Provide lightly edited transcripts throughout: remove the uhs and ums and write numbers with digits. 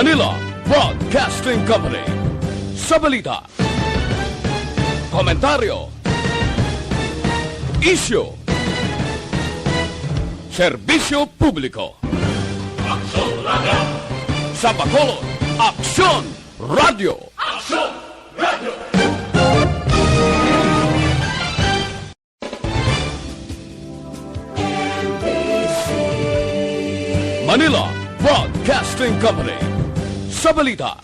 Manila Broadcasting Company. Sa balita, komentaryo, isyu, serbisyo publiko. Aksyon Radio! Sa Bacolod, Aksyon Radio! Aksyon Radio! Manila Broadcasting Company. Sa balita,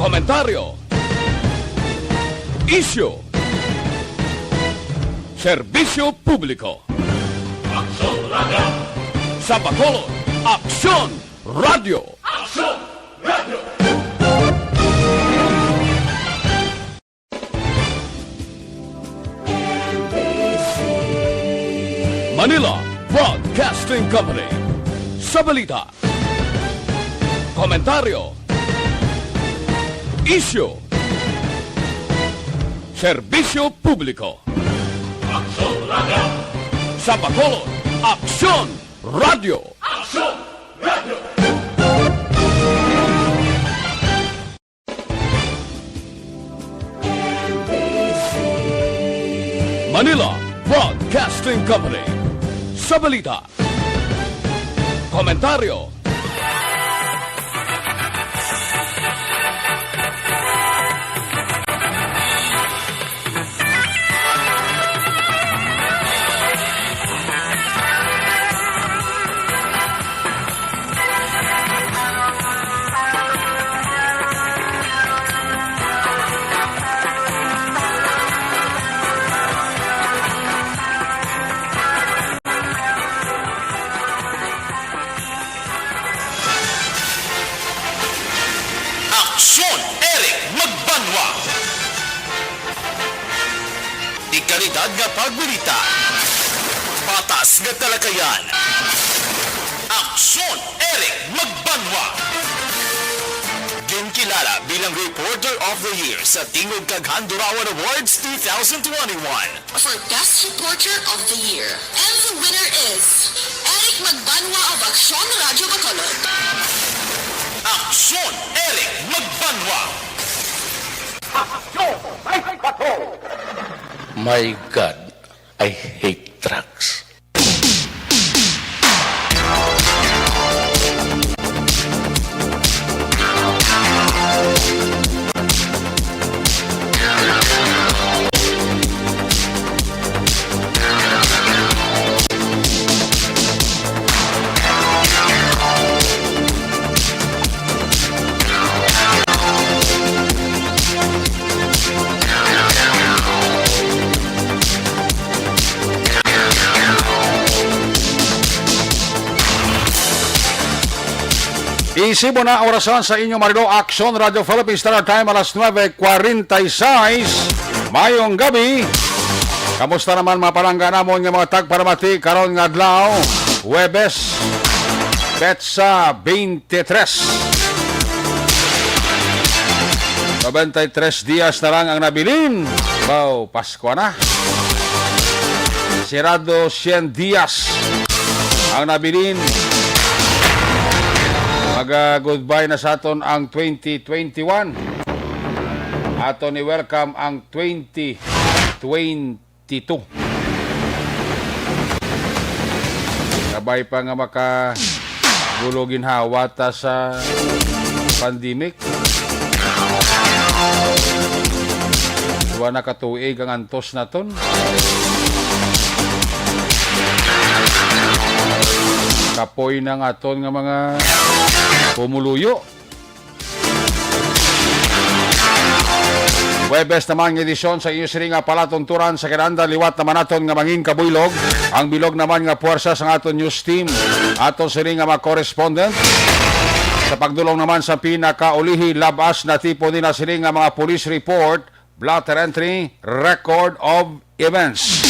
komentaryo, isyu, serbisyo publiko. Aksyon Radio! Sa Bacolod, Aksyon Radio! Aksyon Radio! Manila Broadcasting Company. Sa balita, komentaryo, isyu, serbisyo publiko. Aksyon Radio! Sa Bacolod, Aksyon Radio! Aksyon Radio! Manila Broadcasting Company. Sa balita, komentaryo, kalidad nga pagbalita, patas nga talakayan. Aksyon Eric Magbanwa. Ginkilala bilang Reporter of the Year sa Tingog kag Handurawan Awards 2021 for Best Reporter of the Year. And the winner is Eric Magbanwa of Aksyon Radio Bacolod. Aksyon Eric Magbanwa. Aksyon Right Patrol! My God, I hate trucks. Isibo na orasan sa inyong marido Aksyon Radio Philippines Standard Time alas 9:46 mayong gabi. Kamusta naman mga palangga namon nga mga tagparamati karon nga adlaw Huwebes Petsa 23 93 dias na lang ang nabilin. Wow, Pasko na. Sirado 100 dias ang nabilin. Mag-goodbye na sa aton ang 2021. Aton i-welcome ang 2022. Sabay pa nga makagulogin hawata sa pandemic. Diba nakatuig ang antos naton? Kapoy na nga aton nga mga pumuluyo. Huwebes naman ng edisyon sa inyo siring nga palatunturan sa kinanda liwat naman aton nga mangin kabuylog. Ang bilog naman nga puwersa sa aton news team. Aton siring nga mga correspondent. Sa pagdulong naman sa pinakaulihi labas na tipo din na siring nga mga police report, blotter entry, record of events.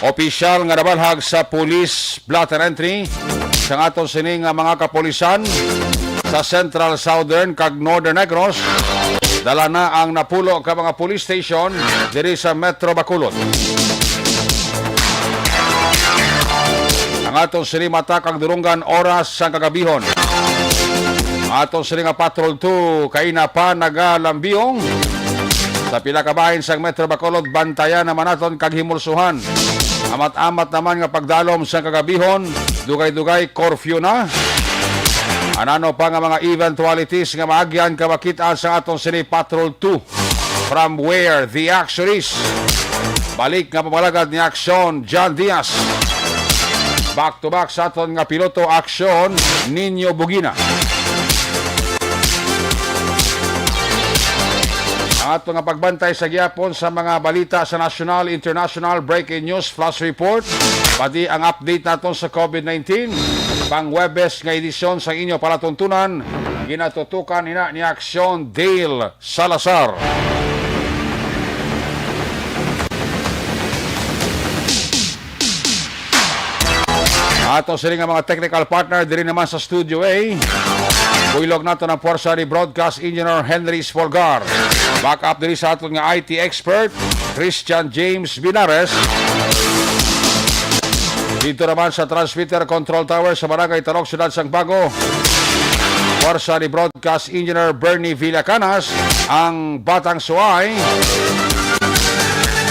Opisyal nga nabalhag sa police blotter entry sa aton sining nga mga kapolisan sa Central, Southern kag Northern Negros. Dala na ang napulo ka mga police station diri sa Metro Bacolod. Ang atong sirimata kag durunggan oras sa kagabihon. Aton sila nga Patrol 2 kaina pa nagalambiyong sa pila ka bahin sang Metro Bacolod bantayan naman aton kag himulsuhan. Amat-amat naman nga pagdalom sa kagabihon, dugay-dugay curfew na. Anano pa nga mga eventualities nga maagyan ka makitaan sa aton sila Patrol 2 from where the action is. Balik nga pamalagad ni Aksyon John Diaz. Back to back sa aton nga piloto Aksyon Nino Bugina. Ang ato nga pagbantay sa gyapon sa mga balita sa national, international, breaking news, flash report, pati ang update naton sa COVID-19. Pang Webes nga edisyon sa inyo palatuntunan, ginatutukan ina ni Aksyon Dale Salazar. Ato sila nga mga technical partner diri naman sa Studio A. Builog nato ng puwersa ni Broadcast Engineer Henry Spolgar. Backup diri sa aton nga IT expert Christian James Binares. Dito naman sa Transmitter Control Tower sa Barangay Tarok, Siyudad Sangbago. Puwersa ni Broadcast Engineer Bernie Villacanas, ang Batang Suway.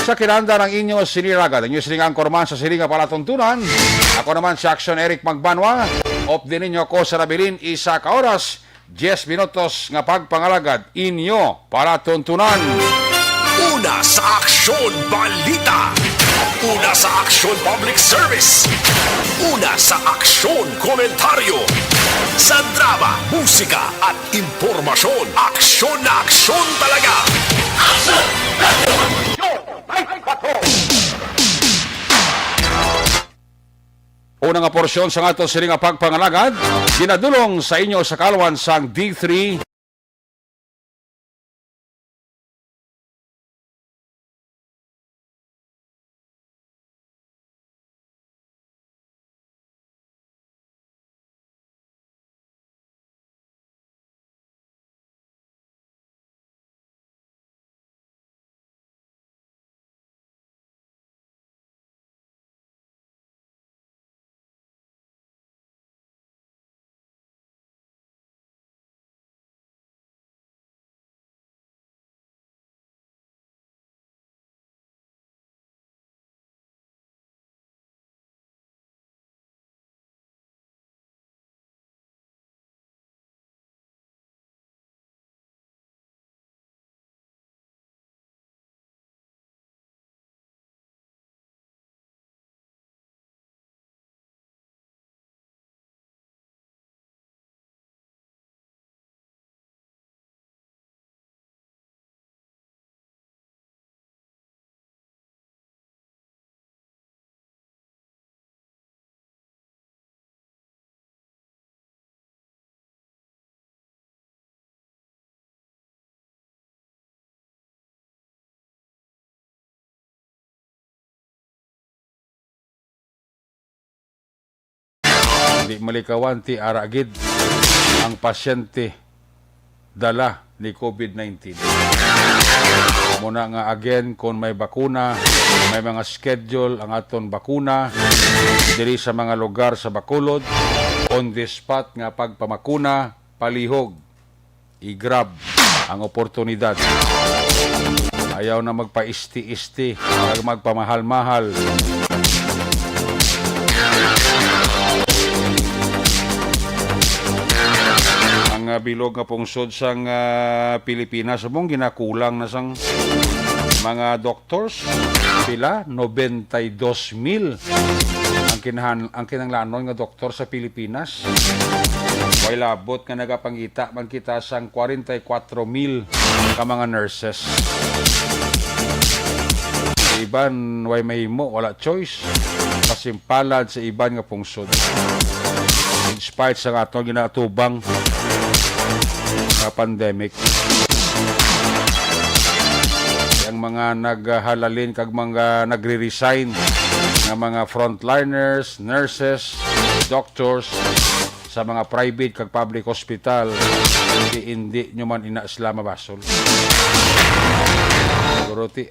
Sa kinanda ng inyo siniraga, inyo siling angkorman sa silinga palatuntunan. Ako naman si Aksyon Eric Magbanwa. Op din ninyo ko sa Rabilin, isa ka oras, 10 minutos nga pagpangalagad inyo palatuntunan. Una sa Aksyon Balita. Una sa Aksyon Public Service. Una sa Aksyon Komentaryo. Sa drama, musika at impormasyon. Aksyon na aksyon talaga. Una nga porsyon sa ato siling nga pagpangalagad, ginadulong sa inyo sa kalwan sang D3Di malikawan ti aragid ang pasyente dala ni COVID-19. Muna nga again kung may bakuna, may mga schedule ang aton bakuna diri sa mga lugar sa Bacolod, on the spot nga pagpamakuna, palihog, i-grab ang oportunidad. Ayaw na magpa-isti-isti, magpamahal-mahal. Ang bilog nga pungsod sang Pilipinas mong ginakulang na sang mga doctors, pila 92,000 ang kinanglanon nga doktor sa Pilipinas. Way labot nga nagapangita man kita sang 44,000 ka mga nurses. Sa iban way mahimo, wala choice, pasimpalad sa iban nga pungsod. In spite sa ato ginatubang nga pandemic. Ang mga naghalalin kag mga nagre-resign nga mga frontliners, nurses, doctors sa mga private kag public hospital, hindi nyo man inaasla mabasol. Siguro ti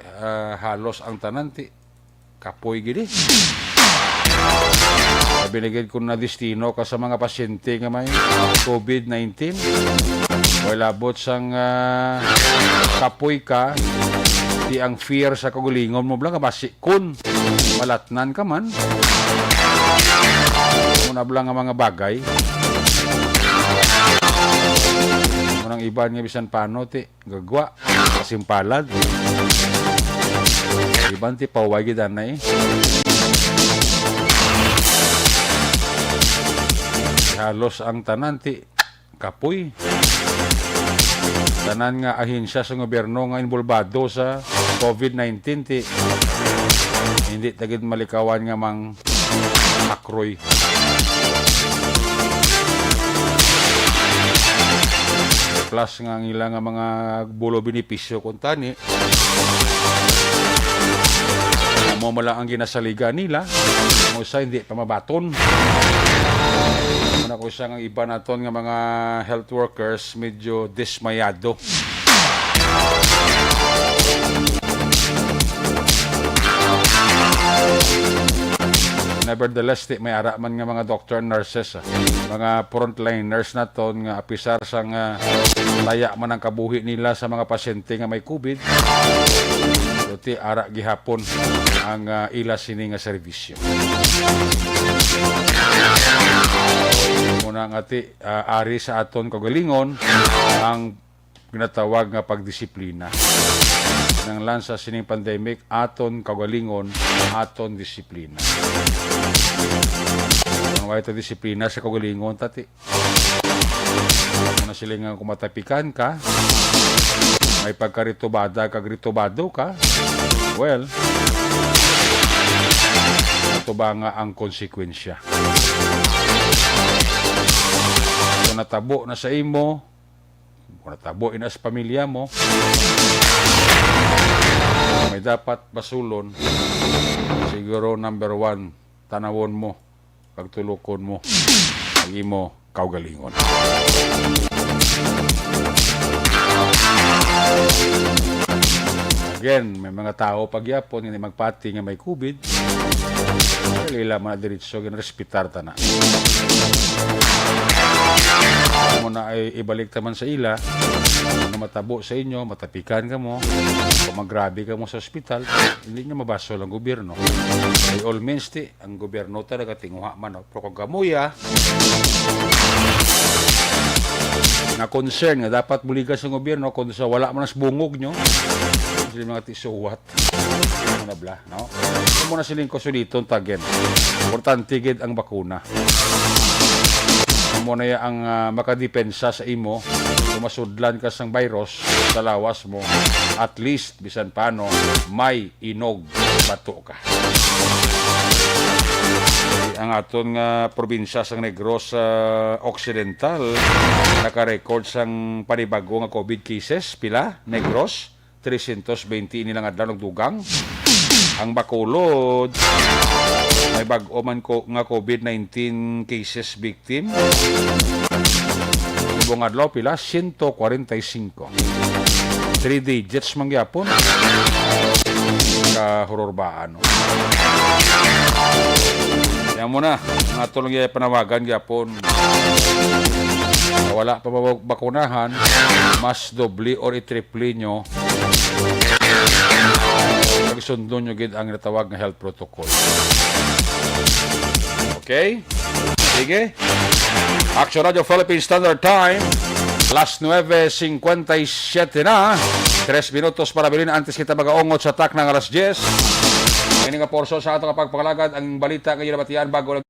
halos ang tanan ti kapoy gini. binigyan ko na destino ka sa mga pasyente nga may COVID-19. Wala bot sang kapoy ka, di ang fear sa kagulingon mo blang basi kun malatnan ka man. Muna blang nga mga bagay. Munang iban nga bisan pano ti gagwa kasimpalad. Iban ti paway gidan na halos ang tanan ti kapoy. Tanan nga ahensya sa gobyerno nga involvado sa COVID-19 ti hindi tagid malikawan nga mang akroy. Plus nga ang ilang nga mga bulo benepisyo kung tani mo mala ang ginasaliga nila mo sa hindi pa mabaton. Muna ko siya ng iba naton nga mga health workers medyo dismayado. Nevertheless, may ara man nga mga doctor and nurses, mga frontline nurse naton nga apisar sang laya man ang kabuhi nila sa mga pasyente nga may COVID. Ti ara gihapon ang ila sini nga serbisyo. Muna nga ti ari sa aton kagalingon ang ginatawag nga pagdisiplina. Nang lansa sining pandemic, aton kagalingon, aton disiplina. Ang way ito disiplina sa kagalingon, tati. Kung na sila nga kumatapikan ka, may pagkaritubada, kagritubado ka, well, ito ba nga ang konsekwensya? Kung natabo na sa imo, kung natabo na sa pamilya mo, may dapat basulon, siguro number 1, tanawon mo, pagtulukon mo, ang imo kaugalingon. Again, may mga tao pagyapon nga magpati nga may COVID, lila mga diretso ginrespitar ta na. Mo na ay ibalik taman sa ila, kung matabo sa inyo, matapikan ka mo, kung magrabe ka mo sa ospital, hindi niya mabasol ang gobyerno. By all means, ang gobyerno talaga tinguha man. Pero kung kamuya, na concern nga dapat buligas ng gobyerno kung sa wala man as bungog nyo, sila mga tisuwat. Ano na bla, no? Kung muna siling kusuliton tagen. Importante gid ang bakuna. Mo na ang makadepensa sa imo kung masudlan ka sang virus sa lawas mo, at least bisan paano may inog bato ka. Ang aton nga probinsya sang Negros Occidental naka-record sang panibago nga COVID cases pila Negros 320 nilang adlaw ng dugang. Ang Bacolod may bag-o man ko nga COVID-19 cases victim. Ibong adlaw pila 145. 3 digits mangyapon. Kahurorbaan. Yan mo na. Nga ito lang yung panawagan gyapon. Wala pa bakunahan, mas doble or i-triple nyo. Pagsundo nyo gid ang natawag na health protocol. Okay? Sige. Action Radio Philippine Standard Time. Last 9:57 na. 3 minutos para bilin antes kita mag-aongot sa tak ng alas 10. Ini nga porso sa ato kapag pakalagad ang balita ngayon na batian bago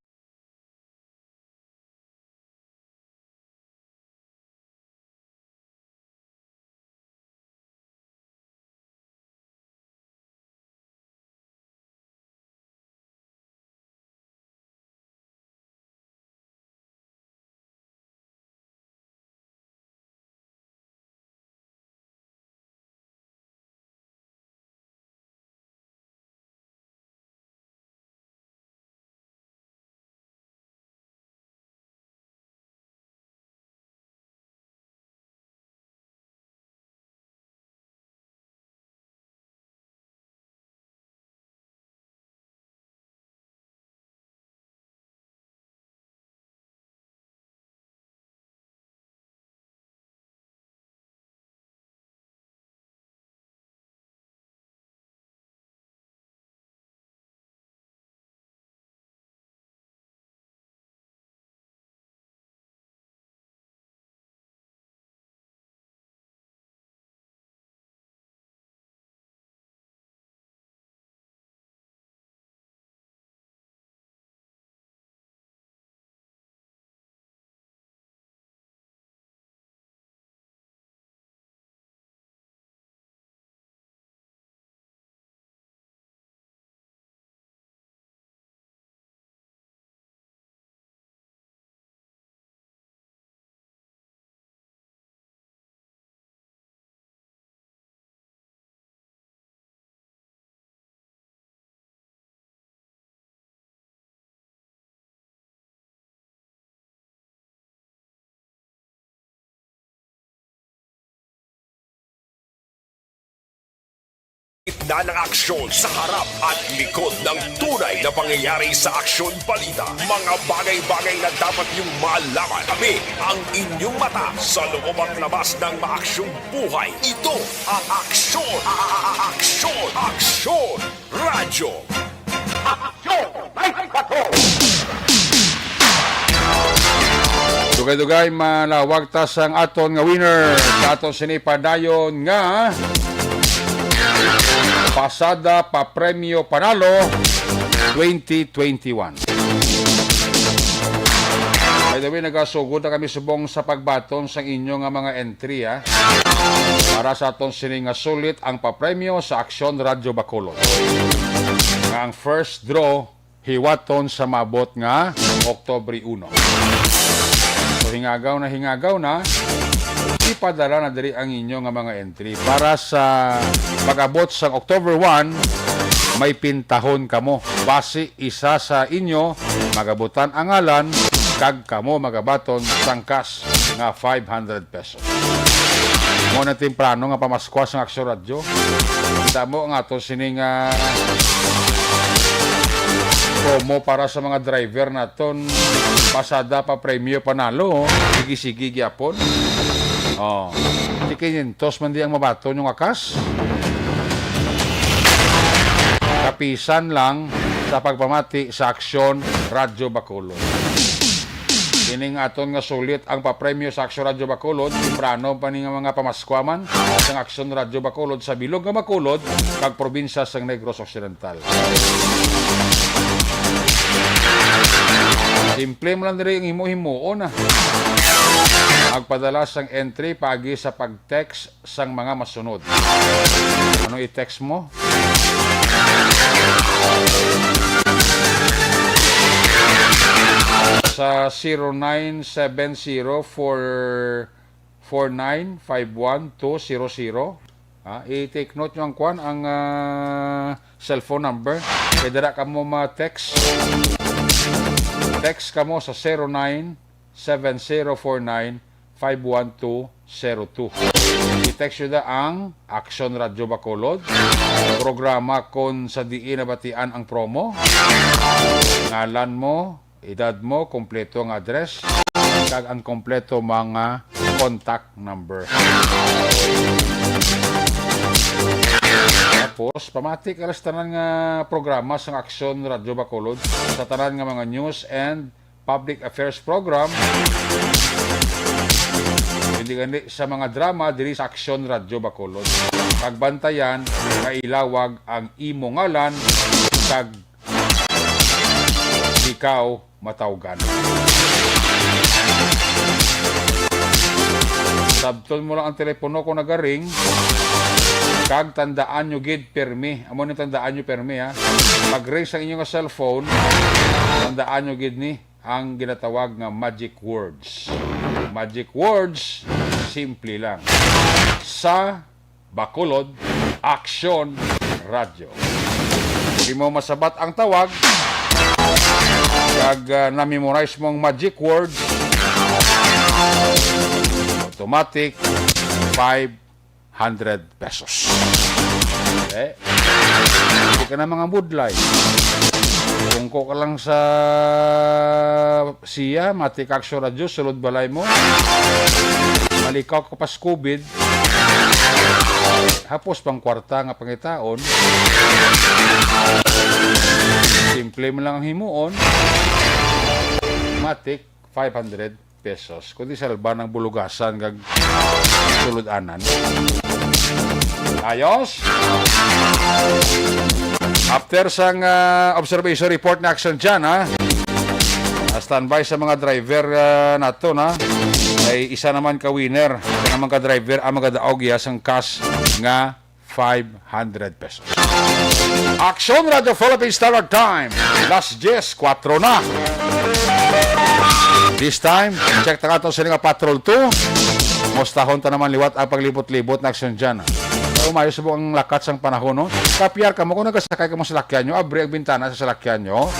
gitna ng aksyon, sa harap at likod ng tunay na pangyayari sa Aksyon Balita. Mga bagay-bagay na dapat niyong malaman. Kami ang inyong mata sa loob at labas ng maaksyong buhay. Ito ang Aksyon! Aksyon! Aksyon! Radyo! Dugay-dugay malawag tas ang aton nga winner sa aton sinipadayon nga pasada pa premyo panalo 2021. By the way, nagasugod na kami subong sa pagbaton sa inyo nga mga entry para sa aton sini nga sulit ang papremyo sa Aksyon Radyo Bacolod. Nga ang first draw hiwaton sa mabot nga Oktubre 1. So hingagaw na ipadala na diri ang inyo nga mga entry para sa pag-abot sa October 1 may pintahon kamo base isa sa inyo magabutan ang ngalan kag kamo magabaton sang cash nga 500 pesos. Mo na temprano nga pamaskwas ng Aksyon Radyo. Kita mo nga to sining promo para sa mga driver naton pasada pa premyo panalo sige gyapon. Di 500 man di ang mabaton yung akas. Kapisan lang sa pagpamati sa Aksyon Radyo Bacolod. Kining aton nga sulit ang papremyo sa Aksyon Radyo Bacolod, temprano pa ni nga mga pamaskwaman sa Aksyon Radyo Bacolod sa bilog nga Bacolod kag probinsya sa Negros Occidental. Simple mo lang diri ang himo-himuon Magpadala sang entry pagi sa pag-text sang mga masunod. Ano i-text mo? Sa 0970-449-51200. I-take note nyo ang kwan, ang cellphone number. Pwede na ka mo ma-text. Text ka mo sa 0970-449-51202. I-text nyo na ang Aksyon Radyo Bacolod. Programa kon sa diin na batian ang promo. Ngalan mo, edad mo, kompleto ang address, kag ang kompleto mga contact number. Tapos, pamatik alas tanan nga programa sa Aksyon Radyo Bacolod sa tanan nga mga news and public affairs program. Hindi sa mga drama diri sa Aksyon Radyo Bacolod. Pagbantayan, kailawag ang imo ngalan kag ikaw matawgan. Sabton mo lang ang telepono ko nagaring. Kag tandaan nyo gid permi. Amo ni tandaan nyo permi ha. Pag-ring sa inyong cellphone, tandaan nyo gid ni ang ginatawag nga magic words. Magic words, simple lang. Sa Bacolod, Aksyon Radyo. Hindi mo masabat ang tawag, kag na-memorize mong magic words, automatic 500 pesos. Okay? Hindi ka na mga budlay. Tungko ka lang sa siya, matik Aksyon Radyo, sulod balay mo. Malikaw ka pa sa COVID. Hapos pang kwarta nga pangitaon. Simple mo lang ang himuon. Matik 500 pesos. Kundi salba ng bulugasan kag sulod-anan. Ayos? After sang observation report na action dyan, standby sa mga driver nato na ay isa naman ka winner, isa naman ka driver ang magadaog sang cash nga 500 pesos. Aksyon Radio Philippines Standard Time. Last 10:04 na. This time, check ta kato sa nga Patrol 2. Mostahon ta naman liwat ang paglibot-libot na aksyon dyan. Umayos mo ang lakat sang panahon, no? Kapiyar ka mo, kung nagasakay ka mo sa lakyan nyo, abri ang bintana sa salakyan nyo,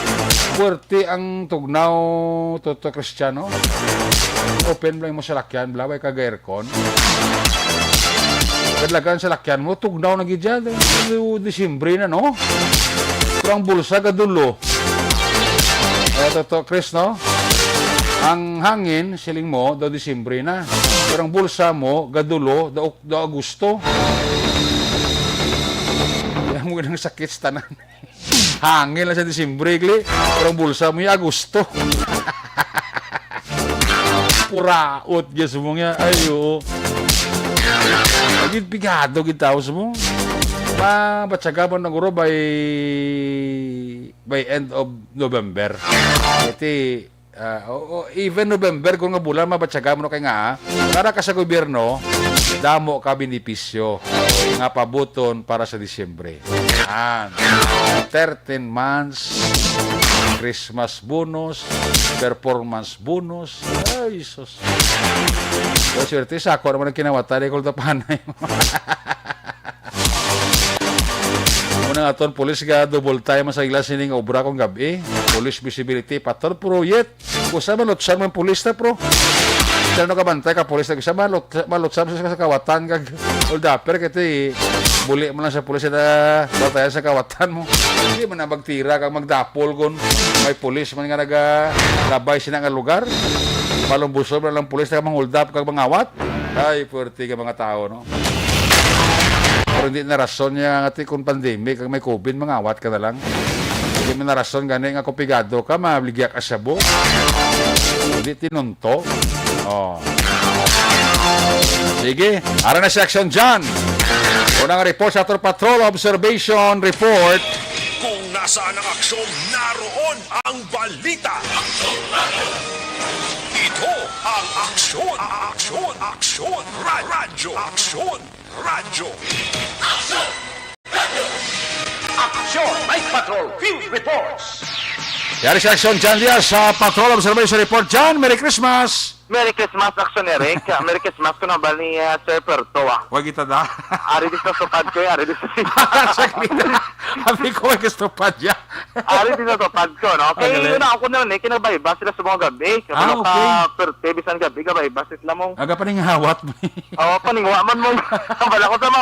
puwerte ang tugnaw Toto Cristiano, open lang mo sa lakyan, blaway ka ga-aircon. Kadlagan sa lakyan mo, tugnaw na gidya. Disimbre na, no? Pero ang bulsa, gadulo. Totoo, Chris, no? Ang hangin, siling mo, do Disimbre na. Pero ang bulsa mo, gadulo, do Agosto. Kaya mo ganang sakit sa tanan. Hangin lang sa Disimbre, kli. Pero ang bulsa mo, yung Agosto. Puraot, yes mo nga. Ayo. Agit pigado, gitawos mo. Batsaga mo naguro by end of November. Iti, even November, kung nga bulan, mabatsaga mo na kay nga, para ka sa gobyerno, damo ka binipisyo nga pabuton para sa Disyembre. 13 months, Christmas bonus, performance bonus. Ay, sus. So, swerte sa ako naman ang kinawatan, ikul tapanay mo. Muna nga ton, police ga, double time sa iglas sining obra kong gabi. Police visibility, patol, pro yet. Kusa malutsan mo yung police na, pro. Kaya no ka bantay ka, police na kusa malutsan sa kawatan kag uldaper, kaya buli mo lang sa police na batayan sa kawatan mo. Hindi mo na magtira kang magdapol kung may police man nga nagalabay sila nga lugar. Palumbuso mo lang police na manguldap kag mangawat. Ay, puwerte ka mga tao, no? Pero hindi na rason niya nga kung pandemic, kung may COVID, mangawat ka na lang. Hindi mo na rason gani nga kupigado ka, mabligya ka sa buhok. Hindi tinunto. Oh. Sige, ara na si Action John. Unang report sa Ator Patrol Observation Report. Kung nasaan ang aksyon, naroon ang balita. Ito ang aksyon, radyo, radyo. Aksyon! Night Patrol Field Reports! Yari si Action John Diaz sa Patrol Observation Report. John, Merry Christmas! Merry Christmas, Action Eric. Merry Christmas ko na ba ni Sir Pertoa. Huwag kita da. Ari di sa sopad ko, ari di sa Saklit na. Habi ko may gusto pa dyan. Ari di sa sopad ko, no? Okay, Galing. yun ako na rin, kinabay-bas sila sa mga gabi. Kapag okay. Perte, bisan gabi, kabay-bas sila mong, Aga pa rin hawat mo. paningwa man mong, wala ko sa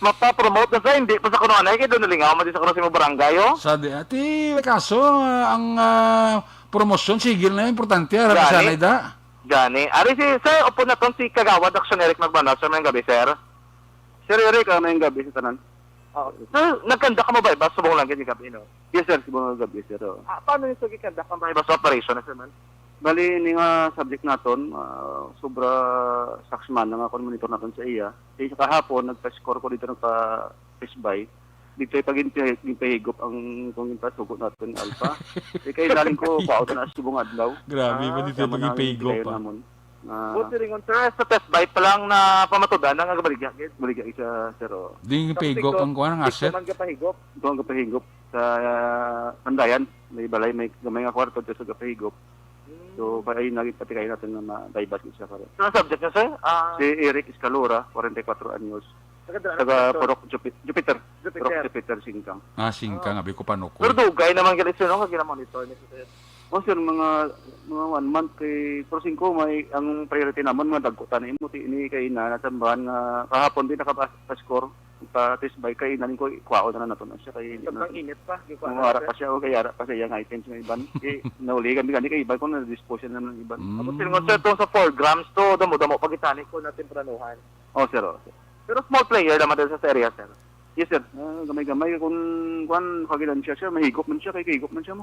mapapromote na sa hindi pa sa kunuanay, kaya doon nalingaw mo din sa kunusin mo barangay, oh. Sa di, ati, kaso, ang promosyon, sigil na importante. Harap Gani. sanay da. Gani. Ari si Sir, upo na ton si Kagawad, Action Eric Magbanat, sa mayang gabi, Sir. Sir Eric, mayang gabi sa tanan. Sir, nagkanda ka mo ba? Basta subong lang ganyan gabi, no? Yes, sir. Sibong gabi, sir. Paano yung sugikanda ka ba? Basta operation na, Sir, man? Bali, ini nga subject naton, sobra saksman na nga kung monitor naton sa iya. Kaya sa kahapon, nagpa-score ko dito nagpa-fish by. Dito ay pag-impahigop ang kung impasugot natin alpha. Kaya daling ko, paot na subong adlaw. Grabe, ba dito pag-ipego pa. Buti rin kung, Sir, sa test bite pa lang na pamatudan na nga baligya. Baligya isa, sir. Di pego ang kuha ng asset. Ito man kapahigop. Ito ang kapahigop sa Pandayan. May balay, may gamay nga kwarto sa kapahigop. So, ay naging patikay natin na ma-bypass isa pa rin. So, ang subject niya, Sir? Si Eric Escalora, 44 anyos. Taga Purok Jupiter. Purok Jupiter, Singkang. Singkang, abi ko panukoy. Pero dugay naman galit siya, no? Kag ginamonitor niya, Sir. O sir, mga 1 month kay Prosingko, may ang priority naman mga dagkutan imo ini kay na natambahan nga kahapon din nakapa-score pa test by kay nanin ko kuwao na nato na siya kay Sobrang init pa. Ara pa siya o kay ara pa siya yung items ng iban. Kay nauli kami gani kay iban ko na dispose na ng iban. Ako tingon, Sir, itong sa 4 grams to, damo-damo pagitani ko na tempranuhan. O sir, o sir. Pero small player naman din sa area, Sir. Yes sir, gamay-gamay kung kagilan siya mahigop man siya kay higop man siya mo.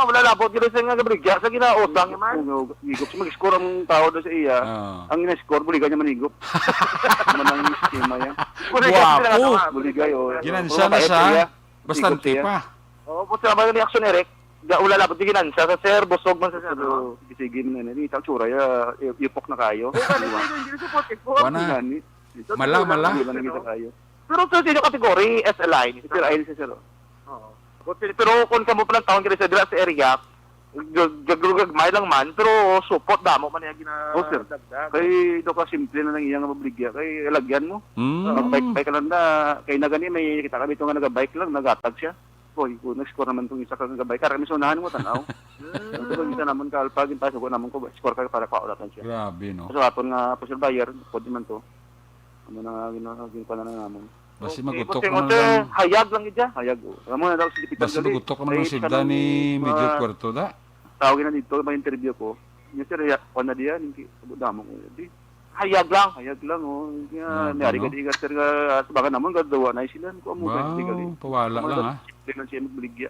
Wala labot gila siya nga gabrigya sa ginautang man. Higop siya mag-score ang tao doon sa iya. Ang ina-score buligay niya manhigop. Naman ang sistema yan. Guwapo! Buligay o. Ginansya na siya. Bastante pa. Oo, puti naman yung reaction, Eric. Wala labot yung ginansya sa Sir, busog man sa Sir. Pero gisigin na ni tal tsura ya ipok na kayo. Wana. Mala. Hindi na kita kayo. Pero sa sino kategory, SLI? Sir, ayun si sir. Oo. Pero kung kamo pa ng taon kaya sa dira sa area, gagagmay lang man, pero support damo man niya Oh, sir. Kay do ka simple na lang iyang mabligya kay lagyan mo. Bike lang na kay na gani may kita kami to nga naga-bike lang nagatag siya. Hoy, kung nag-score naman tong isa ka naga-bike, karami sunahan mo tanaw. Pero kita naman ka alpha gin pasok naman ko score ka para kaulatan siya. Grabe, no? So aton nga pusher buyer pod man to. Amo na ginagin pa na namon. Basi magutok Bossing man Jose, lang. hayag lang ija. Hayag o. Amo na daw si Dipitan Basi magutok man lang silda ni Major Puerto da. Tawagin na dito, may interview ko. Yung sir, na diyan, hindi, damo ko. Di, Hayag lang. hayag lang, oh. Ah, Niyari ka ano? di ka, sir, ka, baka naman, gadawa na sila. Kung amo ka, di ka Wow, pawala lang ha. Di man siya magbaligya.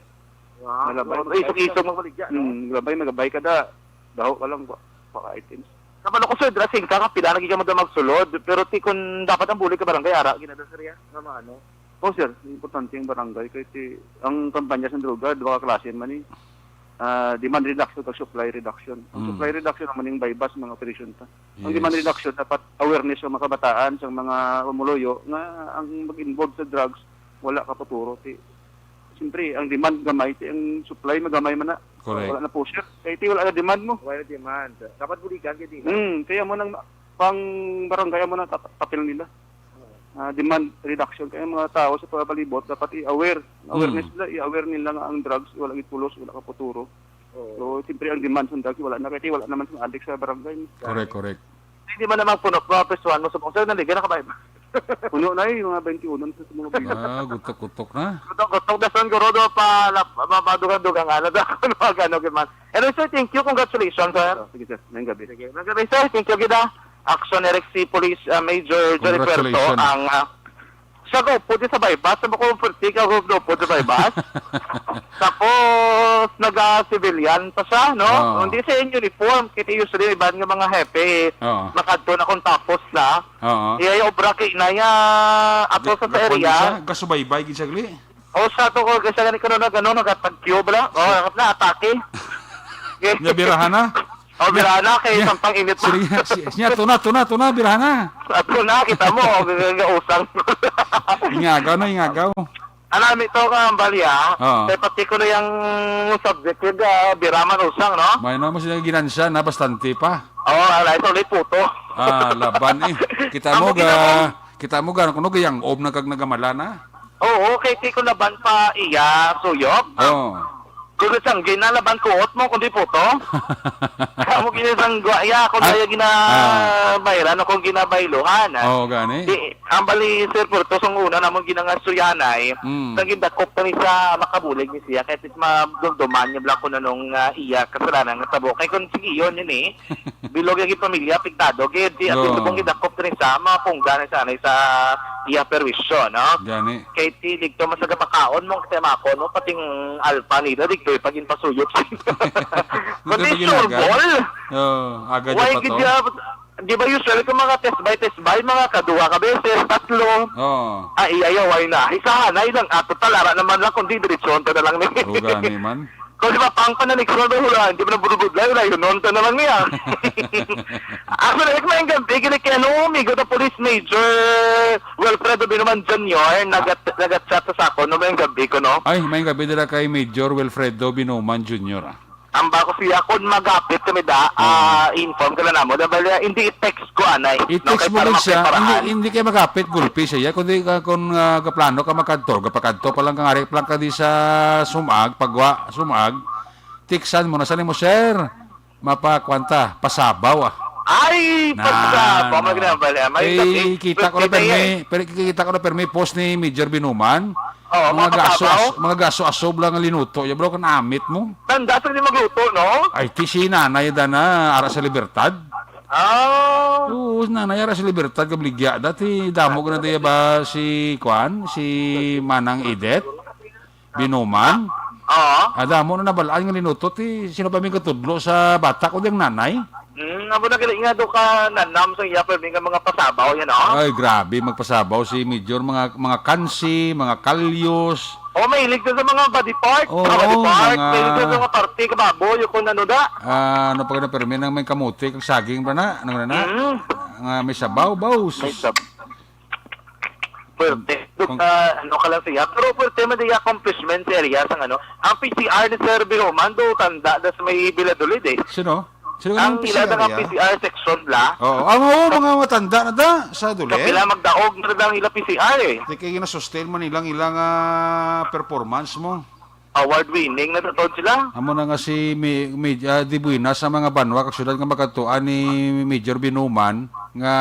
Malabay. Isog-isog magbaligya. Magabay ka da. Daho ka lang, baka items. Kabalo ko sir, dressing ka, pila lagi ka mo magsulod. Pero ti kung dapat ang bulig ka barangay, ara, ginada sir yan. Ano? Oh, sir, importante yung barangay. Kasi ang kampanya sa droga, dua ka klase man eh. Demand reduction at supply reduction. Ang supply reduction naman yung bypass mga operation ta. Ang Yes. demand reduction dapat awareness sa mga kabataan, sa mga umuloyo nga ang mag-involve sa drugs wala ka paturo. Siyempre, ang demand gamay, ang supply magamay man na. Correct. Wala na po siya. Kaya wala na demand mo. Wala demand. Dapat buligan ka din. Kaya mo nang pang barangay mo na papel nila. Demand reduction kaya mga tao sa pagbalibot dapat i-aware. Awareness nila, i-aware nila nga ang drugs wala gitulos, wala ka puturo. So, siyempre ang demand sa drugs wala na kaya wala naman sa addict sa barangay. Correct. Hindi man naman puno, papesuan mo sa pong sir, naligan na ka ba? Puno na yung mga 21 sa mga bigla. Ah, gutok-gutok na. Gutok na son guro do pa madugang ano da kuno gano man. And sir, thank you, congratulations sir. Sige sir, ngayong gabi. Sige, magabi sir, thank you gida. Action Eric C. Police Major Johnny Puerto Congratulations. ang siya go po sa bypass, sa ko vertical go po sa bypass. Tapos naga-civilian pa siya, no? Oo. Hindi siya in uniform, kaya usually iban nga mga hepe. Oo. Nakadto na kung tapos na. Oo. Iya yung obra kay na ya ato sa area. Gasubaybay gisagli. O sa to ko kasi gani kuno na gano nagatagyo bala. O na atake. Nya birahan na. O birana kay sampang init pa. Sige, nya tuna birahan na. Ato na kita mo usang. Ingagaw na ingagaw. Anami to ka balya. Oo. Kay pati ko na yung subject yung biraman usang, no? May naman sila ginansya na bastante pa. Oo, alay to ulit puto. Laban eh. Kita mo ga kuno gayang ob na kag nagamala na. Oo, kay ti ko laban pa iya suyop. Oh. Kung isang ginalaban ko mo kundi puto. Kamu ginisang guaya kung kaya ginabayran o kung ginabayluhan. Oh, gani. Di, ang bali Sir Porto ang una namang ginangasuyanay. Nang gindakop ka ni sa makabulig ni siya kahit madumduman niya blang ko na nung iya kasalanan ng tabo. Kaya kung sige yun yun eh. Bilog yung pamilya, pigtado. Kaya di at Oo. yung gindakop ka ni sa mga pungga na sanay sa iya perwisyo, no? Gani. Kaya ti digto masaga makaon mong temako, no? Pating alpa nila, digto pagin pasuyop siya. Kundi surbol. Oh, aga Why pa to. gidya, di ba usually kung mga test by, mga kaduha ka beses, tatlo. Oh. Ay, why na? Isa na ilang ato talara naman lang, kundi diretsyon to na lang ni. Oh, gani man. Kung di ba pang pananik sa ba hula, hindi mo na budubudlay, wala yun, nonto na lang niya. Actually, may gabi, kaya no, amigo na Police Major Wilfredo Binuman Jr. Nagat-chat sa ako, no, may gabi ko, no? Ay, may gabi dala kay Major Wilfredo Binuman Jr. Ang bako siya, kung magapit kami inform ka na mo, dahil hindi i-text ko, anay. I-text mo rin siya, hindi kayo magapit, gulpi siya. Kundi kung kaplano ka makadto, kapakadto pa lang kang arik lang ka di sa sumag, sumag, tiksan mo na, saan mo, sir? Mapakwanta, pasabaw Ay, pagka, pamagana bali. kita ko na permi post ni Major Binuman. Oo, Mga gaso-asob lang ang linuto. Ya bro, kan amit mo. Tanda sa hindi magluto, no? Ay, ti si nanay da na ara sa libertad. Oo, nanay ara sa libertad kabligya. Dati damo ko na tayo ba si Manang Idet Binuman. Oo. Damo na nabalaan ng linuto. Ti sino pa may katudlo sa bata ko diyang nanay. Abo na kailangan nga doon ka nanam sa iya, pero mga pasabaw yan, no? Ay, grabe, magpasabaw si Major. Mga kansi, mga kalyos. May ilig sa mga body part. Oo, Body part. mga- May ilig sa mga party, kababoy, yung ano da. Ano pa na permi nang may kamuti, kag saging ba na? Ano na? May sabaw, baus. May sab. Pwerte. Ano ka lang siya. Pero pwerte mo di accomplishment sa area sa ano. Ang PCR ni Sir Biroman do tanda das may biladulid eh. Sino? Sino Ang pila PCR ng ya? PCR section la. Oo, mga matanda na da sa duli. Kapila magdaog na lang ila PCR eh. Di kayo na-sustain man ilang performance mo. Award winning na tatod sila. Amo na nga si Di Buena sa mga banwa kag syudad nga makatuan ni Major Binuman nga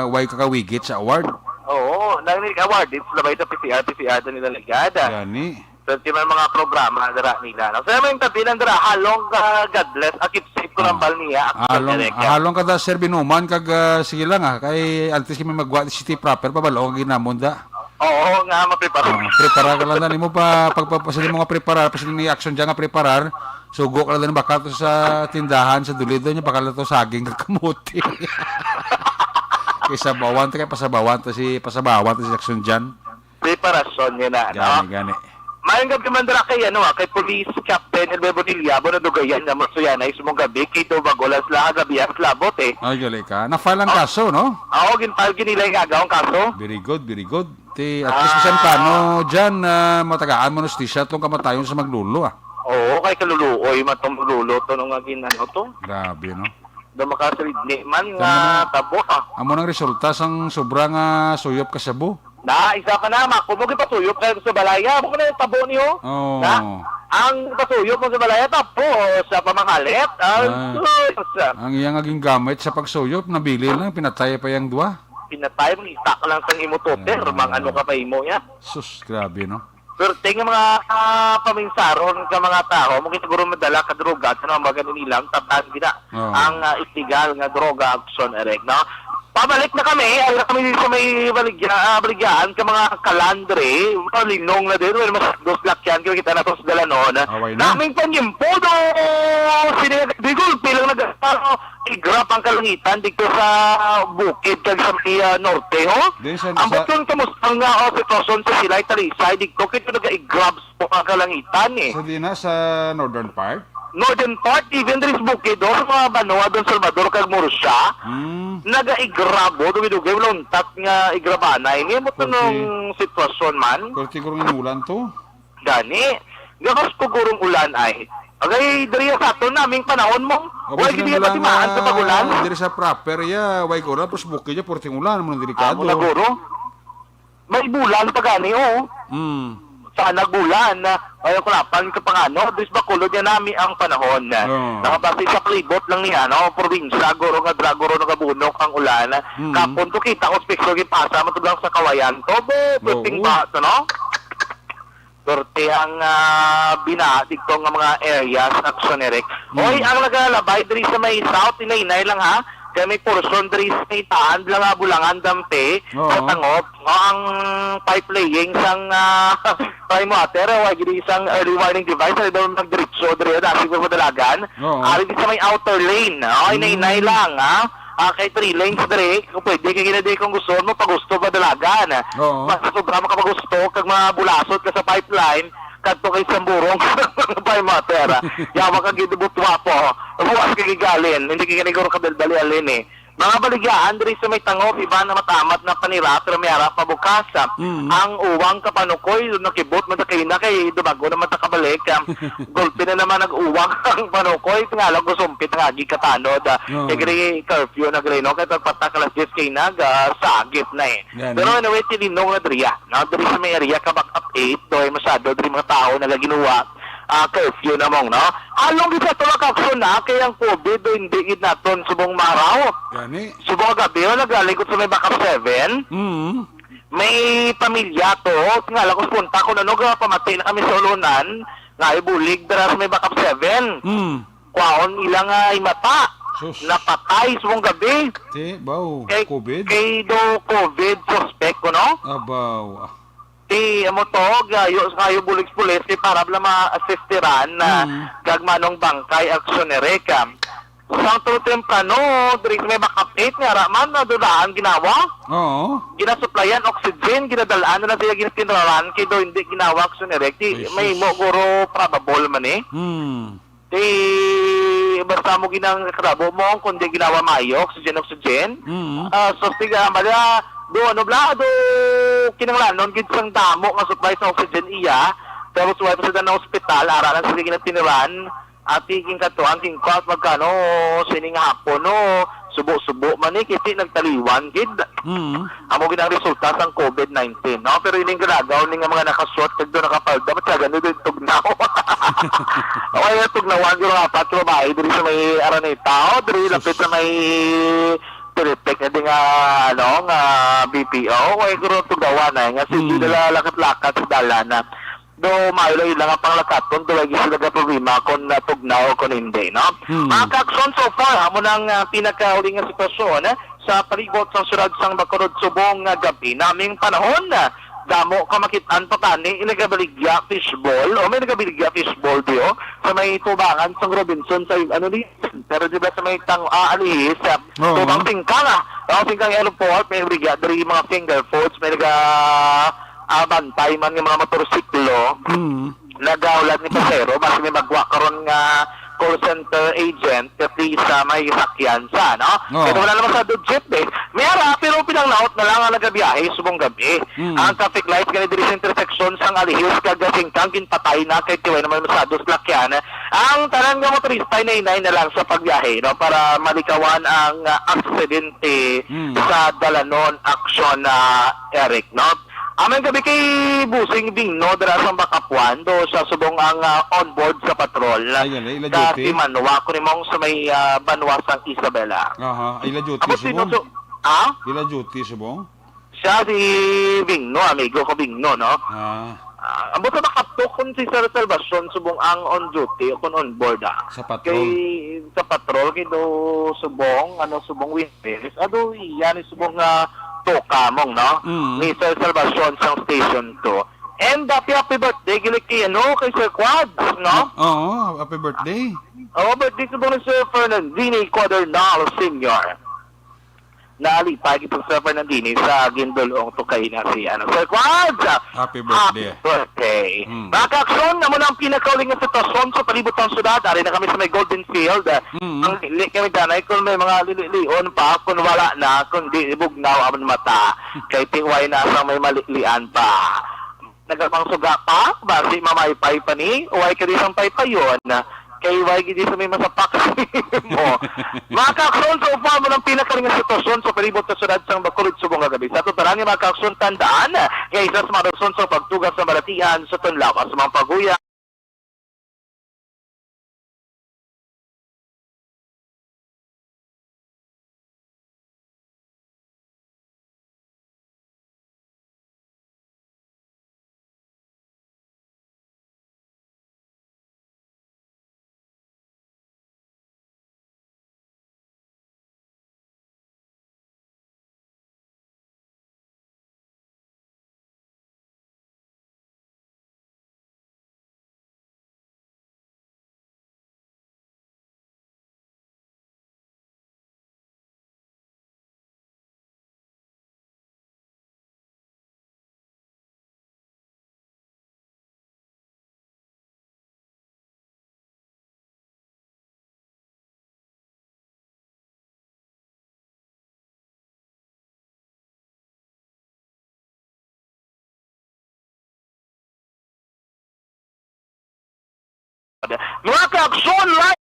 way kakawigit sa award. Oo, nang award it's labay sa PCR to nila ligada. Gani. So, di man mga programa dara nila. No? So, may tabi lang dara, halong God bless, keep safe ko ng bal niya. Halong kada sir binuman kag sige lang kay antes kami magwa city proper pabalo ang ginamon da. Oo, nga mapreparo. Prepara ka lang na nimo pa pagpapasili mo nga preparar pasili ni action diyan nga preparar. Sugo ka lang baka to sa tindahan sa dulido niya baka to saging kag kamuti. Kaysa bawan to kay pasabawan to si action diyan. Preparasyon niya na. No? Gani. Mayang gabi man dara kay kay Police Captain Elbe Bonilla, bo na dugayan na masuyan ay sumong gabi kay to bagolas la gabi as labot eh. Ay gali ka. Na-file ang kaso no? Oo, ginfile nila yung agawang kaso. Very good. At least bisan paano diyan matagaan mo justisya tong kamatayon sa maglulo Oo, kay kaluluoy matong maglulo to nung ginano to. Grabe no. Do makasilidni man nga tabo Amo nang resulta sang sobrang suyop ka sabo. Na, isa ka na, kumugi patuyop kayo sa balaya. Bukan na yung tabo niyo. Oo. Na, ang patuyop mo sa balaya, tapo sa pamakalit. Ang iyang aging gamit sa pagsuyop, nabili lang, pinatay pa yung dua. Pinatay mo, itak lang sa imototer. Mga ano ka pa imo ya. Sus, grabe no. Pero tingnan mga paminsaron ka mga tao, mungkin siguro madala ka droga, ano ang mga nilang tataan gina. Ang itigal nga droga, action, erek, no? Pabalik na kami, ay kami sa may baligyan ka mga kalandre, linong na din, mas dos lakyan, kita na tos dala noon. Naming panyimpo do, sinigol, pilang i-grab ang kalangitan dito sa bukid kag sa may norte, ho? Ang batong kamustang nga sitwasyon sa sila, talisay, dito kito nag-i-grab po ang kalangitan, eh. So di na sa northern part? Northern part, even there is bukid do, sa mga Banoa, doon Salvador, kag Murcia, naga-igrabo, dumidugay, luntat nga igrabanay. Ngayon mo tanong sitwasyon man. Kurti-kurong inulan to? Gani, gakas kugurong ulan ay. Agay, dariya sa ato naming panahon mo. Huwag hindi ka timaan sa pagulan. Dari sa proper ya, way ko na, pros bukid ya, porting ulan, mo nang delikado. Amo na guro. May bulan pa gani, oh. Sana bulan na ayaw kulapan ka pang dis bakulod niya namin ang panahon na nakapasay sa klibot lang niya probinsya guro nga dragoro nagabunok ang ulan kapunto kita ko spekso gipasa matublang sa kawayan to puting ba to no Dorte ang binatig ko nga mga areas actionerek oy ang nagalabay diri sa may south inainay lang ha kaya may portion diri sa itaan lang bulangan dampe katangop ang pipe laying sang prime water o gidi isang early warning device ay daw magdiretso diri dati ko madalagan ari di sa may outer lane inay lang kay 3 lanes diri kung pwede kay ginadi kung gusto mo pag gusto madalagan mas sobra mo kapag gusto kag mga bulasot ka sa pipeline kadto kay samburong pay matera yawa ka gidubutwa po buwas ka gigalin hindi ka ganiguro kadaldali alin eh mga baligyaan diri sa may tangop iba na matamat na panira pero may harap pabukasa ang uwang kapanukoy nakibot man kay na kay dumago naman ta kabalik golpe na naman nag-uwang ang panukoy tingala ko sumpit nga gi katanod kay curfew na greno kay pagpatak alas 10 kay nag sagip na eh pero anyway tininong na diri diri sa may area ka back up 8 doy masyado diri mga tao na ginawa curfew na mong, no? Along isa tulak aksyon na, kaya ang COVID do hindi gid naton subong maraw. Gani. Subong gabi, nagalikot sa may backup 7. May pamilya to, tingala ko punta ko na pamatay na kami sa ulunan, nga ibulig dara sa may backup 7. Kwaon ilang mata. Napatay subong gabi. Baw, COVID? Kay do COVID suspect ko, no? Abaw. Amo to, kayo bulig pulis para bala ma-assistiran na gagmanong bangkay aksyonereka. Sang to temprano, diri may backup 8 nga raman na dudaan ginawa. Ginasuplayan oxygen, ginadalaan na siya ginatinraran kay do hindi ginawa aksyonerek. May mo guro probable man eh. Basta mo ginang krabo mo kundi ginawa mayo oxygen. So tiga mala do kinanglanon gid sang damo nga supply sa oxygen iya pero suway pa sa ospital aralan sa ginatiniran at king katuan king cost magkano sining hapon no subo-subo man kiti nagtaliwan gid amo ginang resulta sang COVID-19 no pero ining ginagaw ning mga nakasuot kag do nakapalda matyagan do tugnaw ay tugnawan gyud apat trabaho diri sa may Araneta diri lapit sa may pilitik edi nga nga BPO way guro tugawa na nga sige dala lakat-lakat sa dalana do mailo lang ang panglakaton do lagi sila ka problema kung natugnaw o kung hindi no mga kaakson so far amo nang pinakauli nga sitwasyon sa palibot sa syudad sang Bacolod subong nga gabi naming panahon damo ka makitaan pa tani inagabaligya fishball o may nagabaligya fishball dio sa may tubangan sa Robinson sa ni pero di ba sa may alihis tubang tingkang tingkang airport may baligya dari mga finger foods may bantay man ng mga motorsiklo nagaulat ni pasero basta may magwa karon nga call center agent kasi sa may sakyan sa pero wala naman sa jeep mayara pero pinanglaot na lang ang nagabiyahe subong gabi ang traffic light ganit diri sa intersection sang alihis kagasing kang ginpatay na kay tiway naman masados lakyan ang tanan nga motorista na lang sa pagbiyahe para malikawan ang aksidente sa dalanon aksyon na Eric Aming gabi kay Busing Bingno dara sa Bakapuan do sa subong ang onboard sa patrol. Sa Manwa ko nimong sa may Banwasang Isabela. Ila duty subong. Ila duty subong. Siya si Bingno, amigo ko Bingno, no? Amo sa nakapto kung si Sir Salvacion subong ang on duty o kung on board sa patrol. Sa patrol kay do subong subong Winfield. Ado iyan subong Kamong, no? Ni Sir Salvacion sa Station 2. And happy birthday, gilik kay Sir Quads, no? Oo, happy birthday. Birthday sa ni Sir Fernandini Quadernal Sr. Naalipag itong Sir Fernandini sa Gindulong tukay na si Sir Quads. Happy birthday. Happy birthday. Mga kaakson, naman ang pinakauling ng sitwasyon sa palibot ng syudad. Ari na kami sa may Golden Field. Ang lili kami danay kung may mga lilion pa, kung wala na, kung di ibugnaw ang mata, kay tiway na sa may malilian pa. Nagapang suga pa, basi mamaypay pa ni, uway ka di sang paypayon kay wagi di sa may masapak mo. Mga kaakson, so far mo ng pinakaling sitwasyon sa palibot sa syudad sang Bacolod subong kagabi. Sa tutarang mga kaakson, tandaan nga isa sa mga rason sa pagtugas sa malatian sa tunlawas sa mga paguya. Mga kaakson, live!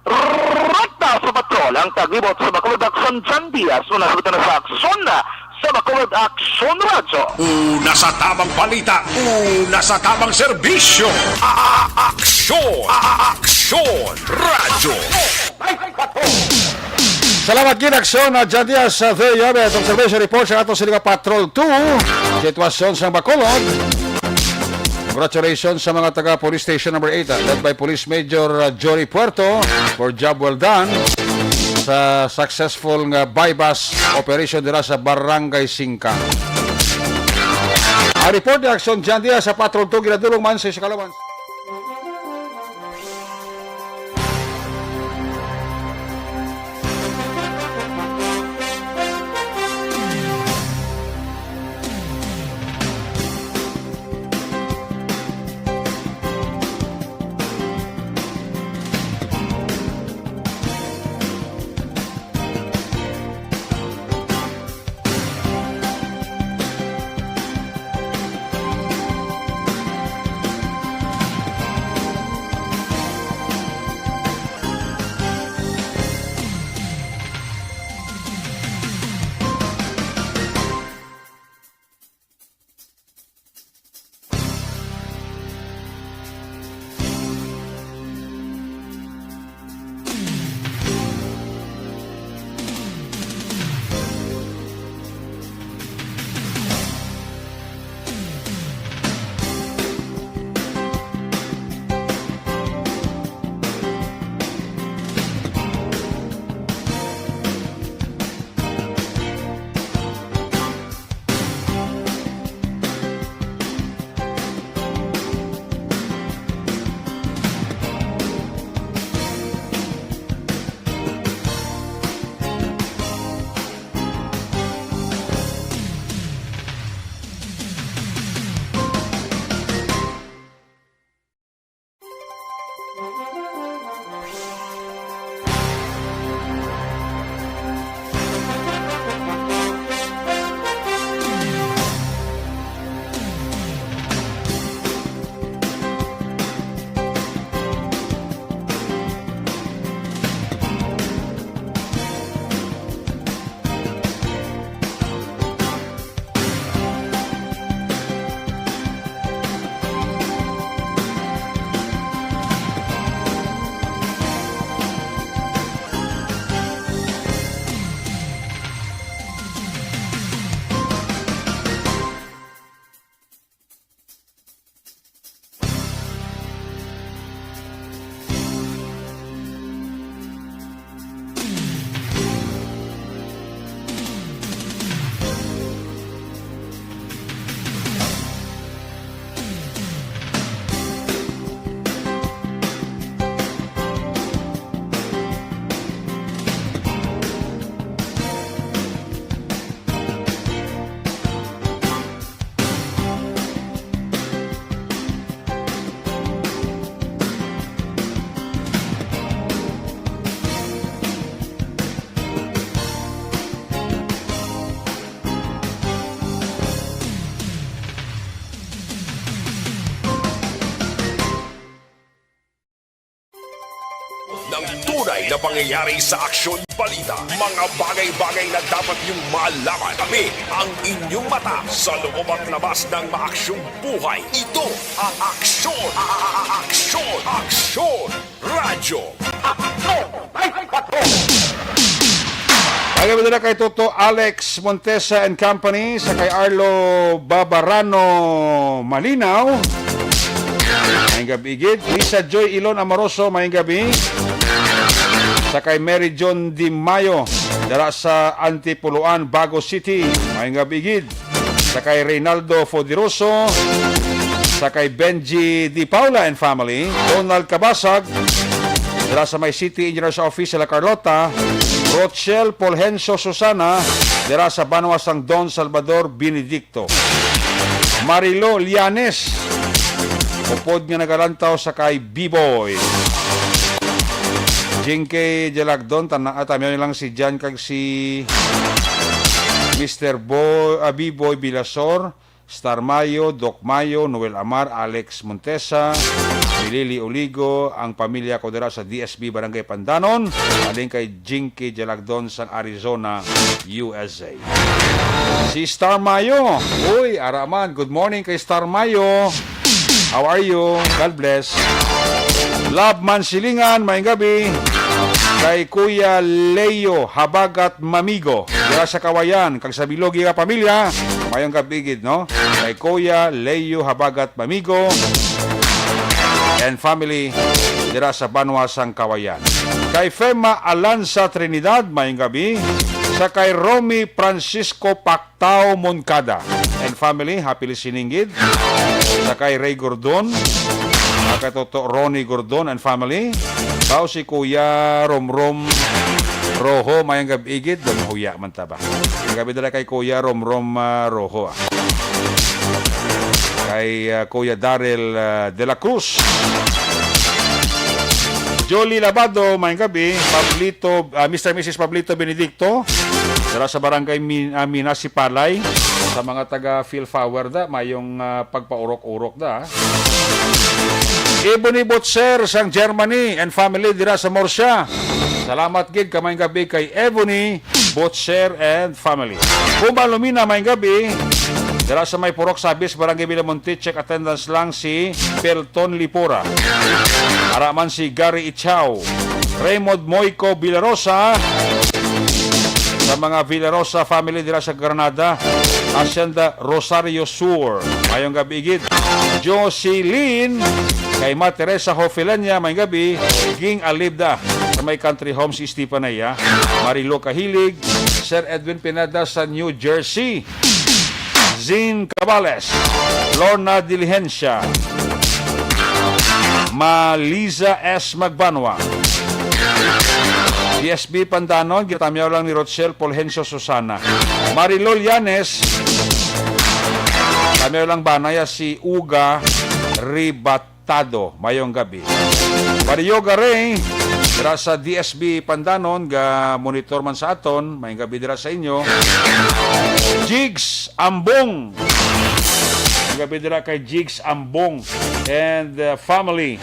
Rakta sa patrol ang taglibot sa Bacolod Action John Diaz una sa sa aksyon sa Bacolod Action Radyo. Una sa tamang balita, una sa tamang serbisyo. Aksyon! Aksyon! Radyo! Salamat kinaksyon na John Diaz sa Yabe itong servisyo report sa ato sa Patrol 2 sitwasyon sa Bacolod. Congratulations sa mga taga Police Station number 8 led by Police Major Jory Puerto for job well done sa successful nga bypass operation dira sa Barangay Singkang. Ang report ni Aksyon John Diaz sa Patrol 2 ginadulong man sa Kalawan. Hinihintay na pangyayari sa Aksyon Balita. Mga bagay-bagay na dapat niyong malaman. Kami ang inyong mata sa loob at labas ng maaksyong buhay. Ito ang Aksyon! Aksyon! Aksyon! Radyo! Aksyon! Light Patrol! Agabi na kay Toto Alex Montesa and Company sa kay Arlo Babarano Malinaw. Maying gabi igid. Lisa Joy Ilon Amoroso, maying gabi. Sa kay Mary John Di Mayo dara sa Antipuluan, Bago City, maying gabi igid. Sa kay Reynaldo Fodiroso, sa kay Benji Di Paula and family, Donald Kabasag dara sa may City Engineers Office sa La Carlota, Rochelle Polhenso Susana dara sa Banwasang Don Salvador Benedicto, Marilo Lianes upod nga nagalantaw sa kay B-Boy, Jinke Jalagdon tanang lang si Jan kag si Mr. B-Boy Bilasor, Star Mayo, Doc Mayo, Noel Amar, Alex Montesa, Lili Oligo, ang pamilya ko dira sa DSB Barangay Pandanon, aling kay Jinky Jalagdon sa Arizona, USA. Si Star Mayo, uy, araman, good morning kay Star Mayo. How are you? God bless. Love Mansilingan, maying gabi. Kay Kuya Leo Habagat Mamigo dira sa Kawayan, kag sa Bilogi nga pamilya, mayong gabigid, no? Kay Kuya Leo Habagat Mamigo and family dira sa Banwasang Kawayan. Kay Fema Alanza Trinidad, mayong gabi. Sa kay Romy Francisco Pactao Moncada and family, happy listening gid. Sa kay Ray Gordon, kay Toto Ronnie Gordon and family. Bao si Kuya Romrom Rojo, mayang gabigid, huya man taba. Gabi dala kay Kuya Romrom Rojo. Kay Kuya Daryl De La Cruz. Jolie Labado, mayang gabi. Pablito, Mr. and Mrs. Pablito Benedicto dala sa barangay Minas Sipalay. Sa mga taga Philflower da, mayong pagpaurok-urok da. Ebony Botser sang Germany and family dira sa Morsya. Salamat gid kamayng gabi kay Ebony Botser and family. Pumalumina mayng gabi dira sa may Purok Sabis, Barangay Villamonte, check attendance lang si Pelton Lipora. Araman si Gary Ichao, Raymond Moico Villarosa, sa mga Villarosa family dira sa Granada, Hacienda Rosario Sur, mayong gabi gid. Jocelyn kay Ma Teresa Hofilania, mayong gabi. Ging Alibda sa may Country Home si Stefanaya, Marilo Kahilig, Sir Edwin Pineda sa New Jersey, Zin Cabales, Lorna Diligencia, Maliza S. Magbanwa, DSB Pandanon, gitamyaw lang ni Rochelle Polhencio Susana, Marilol Yanes, tamyaw lang banaya si Uga Ribatado, mayong gabi. Mario Garay, dira sa DSB Pandanon, ga monitor man sa aton, mayong gabi dira sa inyo. Jigs Ambong, mayong gabi dira kay Jigs Ambong and family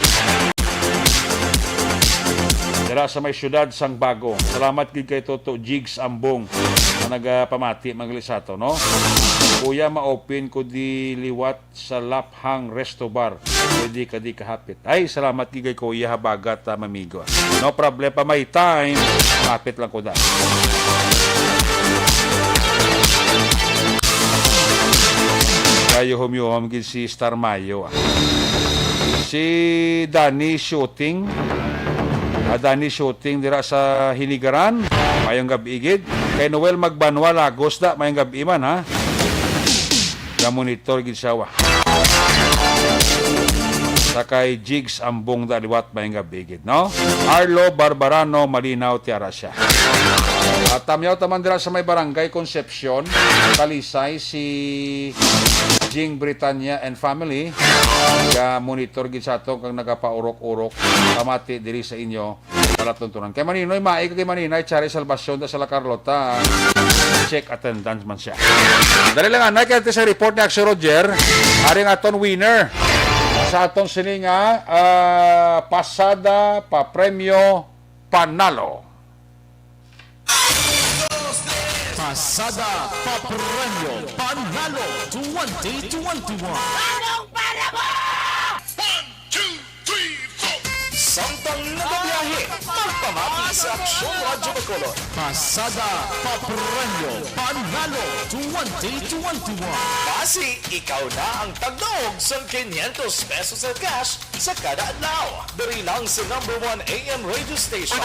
dira sa may syudad sang Bago. Salamat gid kay Toto Jigs Ambong na nagapamati maglisato, no? Kuya, ma-open ko di liwat sa Laphang Resto Bar. Pwede ka di kahapit. Ay, salamat gid kay Kuya Habagat Mamigo. No problem pa, may time. Kapit lang ko da. Kayo humyuhom gid si Star Mayo. Si Danny Shooting, Adani Shooting dira sa Hinigaran, mayong gabi igid. Kay Noel Magbanwa Lagos da, mayong gabi man ha. Monitor gid sawa. Sa kay Jigs Ambong da liwat mayong gabi igid, no? Arlo Barbarano Malinaw tiara siya. At tamyaw taman dira sa may Barangay Concepcion, Talisay si Jing Britannia and family. Ga monitor gid sa ato kang nagapaurok-urok kamati diri sa inyo palatuntunan. Kay Maninoy mai kay Maninoy Chari Salvacion da sa La Carlota. Check attendance man siya. Dali lang anay kay sa report ni Axel Roger, aring aton winner sa aton sininga pasada pa premyo Panalo. Pasada Papremyo Panalo 2021. Samtang nagabiyahe, magpamati sa Aksyon Radyo Bacolod. Pasada Papremyo Panalo 2021. Basi, ikaw na ang tagdaog sa 500 pesos sa cash sa kada adlaw. Dari lang sa number 1 AM radio station.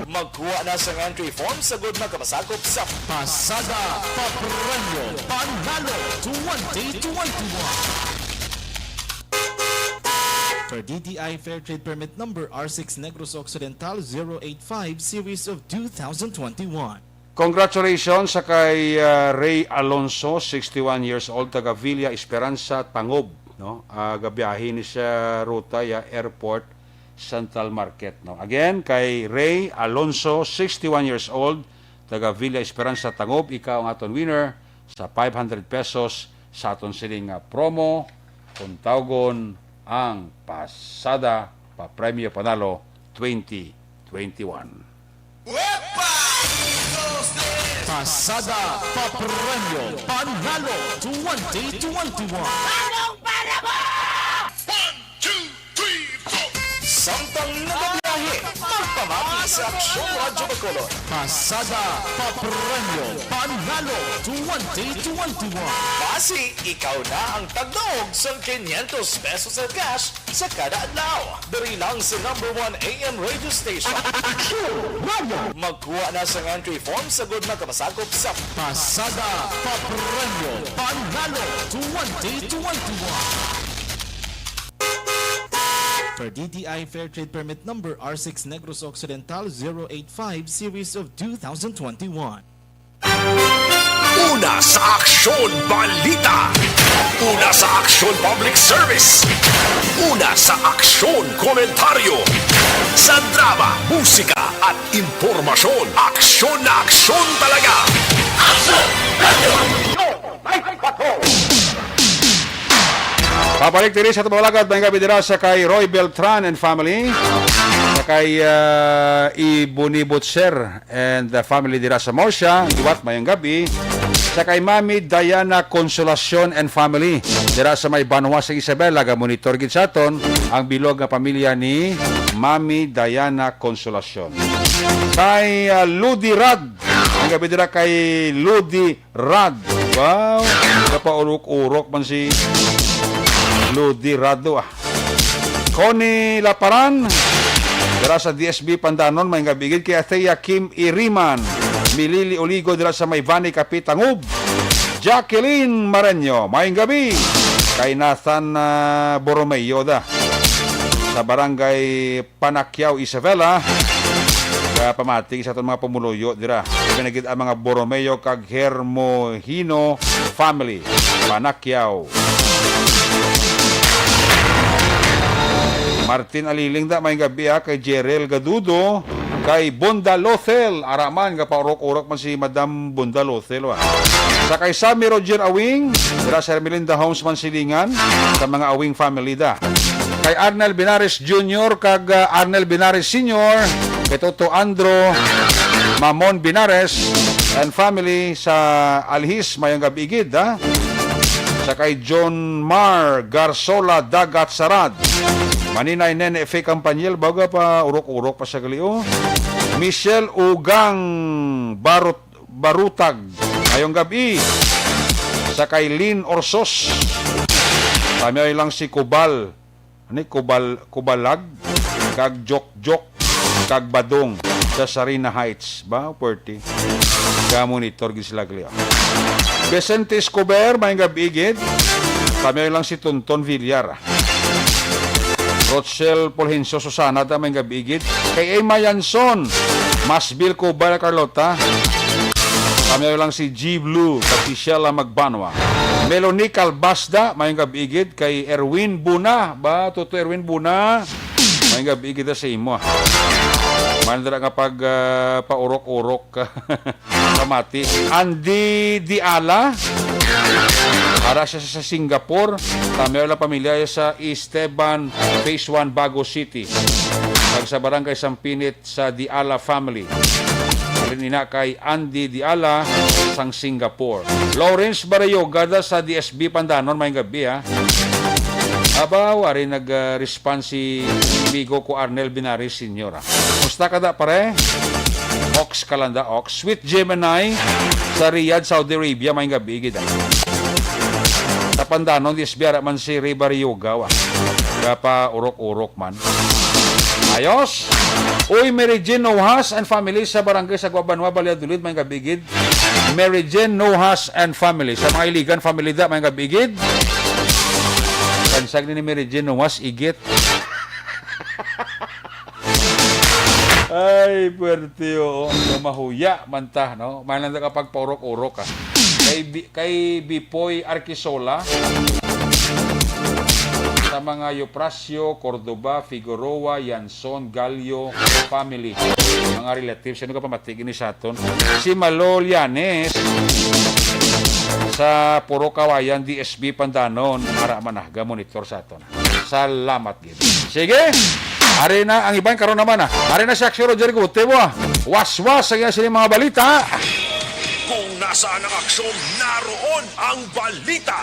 Magkuha na sa entry form sa good na kapasakop sa Pasada Papremyo Panalo 2021. For DTI Fair Trade Permit Number R6 Negros Occidental 085 Series of 2021. Congratulations sa kay Ray Alonso, 61 years old, taga Villa Esperanza, Tangob. No? Gabiyahin ni sa ruta ya Airport Central Market. No? Again, kay Ray Alonso, 61 years old, taga Villa Esperanza, Tangob. Ikaw ang aton winner sa 500 pesos sa aton siling promo. Kung tawgon ang Pasada Papremyo Panalo 2021. Pasada Papremyo Panalo 2021. Samtang nagabiyahe, magpamati sa Aksyon Radyo Bacolod. Pasada Papremyo Panalo 2021. Basi, ikaw na ang tagdaog sa 500 pesos sa cash sa kada adlaw. Dari lang sa number 1 AM radio station. Magkuha na sa entry form sa good na kapasakop sa Pasada Papremyo Panalo 2021. For DTI Fair Trade Permit Number R6 Negros Occidental 085 Series of 2021. Una sa Aksyon Balita. Una sa Aksyon Public Service. Una sa Aksyon Komentaryo. Sa drama, musika at impormasyon. Aksyon na aksyon talaga. Papalik diri sa tabalagat mga gabi dira sa kay Roy Beltran and family, sa kay Ibuni Butser and the family dira sa Morsha, iwat mayang gabi, sa kay Mami Diana Consolacion and family dira sa may Banwa sa Isabela, ga-monitor gid sa aton ang bilog nga pamilya ni Mami Diana Consolacion. Kay Ludi Rad, ang gabi dira kay Ludi Rad. Wow, kapaurok-urok man si Ludi Rado. Connie Laparan dira sa DSB Pandanon, may gabigid kay Athea Kim Iriman, Milili Oligo dira sa Mayvani Kapitangub, Jacqueline Marenyo, may gabi kay Nathan Borromeo da sa barangay Panakyaw, Isabela. Pamating sa itong mga pumuluyo dira pinagid ang mga Borromeo kag Hermohino family, Panakyaw. Martin Aliling da may gabi kay Jerel Gadudo, kay Bondalothel araman nga paurok-urok man si Madam Bondalothel. Sa kay Sammy Roger Awing dira sa Melinda Homes Mansilingan, sa mga Awing family da. Kay Arnel Binares Jr. kag Arnel Binares Sr., kay Toto Andro Mamon Binares and family sa Alhis mayang gabi gid ha. Sa kay John Mar Garsola Dagat Sarad, Maninay Nene F. Campanyel, baga pa urok-urok pa sa gali. Michelle Ugang Barutag, ayong gabi. Sa kay Lynn Orsos, kami lang si Kubal, Kubalag, kag Jok, kag Badong, sa Sarina Heights. Ba, puerti. Ka-monitor gid sila gali. Vicente Escobar, may gabi gid. Kami lang si Tonton Villar. Rochelle Polhencio Susana da may gabigid. Kay Emma Yanson, Masbil Cobal Carlota. Kami lang si G Blue, kay Sheila Magbanwa. Melanie Calbasda may gabigid. Kay Erwin Buna, ba Toto Erwin Buna, may gabigid sa imo. Mandra nga pag paurok-urok kamati. Andy Diala, para siya sa Singapore. Kami wala pamilya sa Esteban, Phase 1, Bago City. Kag sa barangay Sampinit sa Diala family. Rinina kay Andy Diala sang Singapore. Lawrence Barayo gada sa DSB Pandanon may gabi ha. Aba, wari nag-respond si Migo ko Arnel Binaris Sr. Musta kada pare? Ox Kalanda Ox. Sweet Gemini sa Riyadh, Saudi Arabia may gabi gida. Sa Pandanon DSB ara man si Ray Barayo gawa. Gapa urok-urok man. Ayos! Uy, Mary Jane Nohas and family sa barangay sa Guabanwa, Valladolid, may gabigid. Mary Jane Nohas and family. Sa mga iligan, family da, may gabigid. Kansag ni Mary Jane Nohas, igit. Ay, puwerte o. Mahuya, manta, no? Mahalanda kapag paurok-urok, ha. Kay Bipoy Arquisola, sa mga Euprasio, Cordoba, Figueroa, Yanson, Gallo, family, mga relatives. Ano ka pa matigin ni Saton? Si Malo Llanes sa Puro Kawayan, DSB Pandanon, para manahga monitor Saton. Salamat, gid. Sige, ari na ang ibang karon naman Ari na si Aksyon Roger Gute mo Was-was sa sila mga balita. Kung nasaan ang aksyon, naroon ang balita.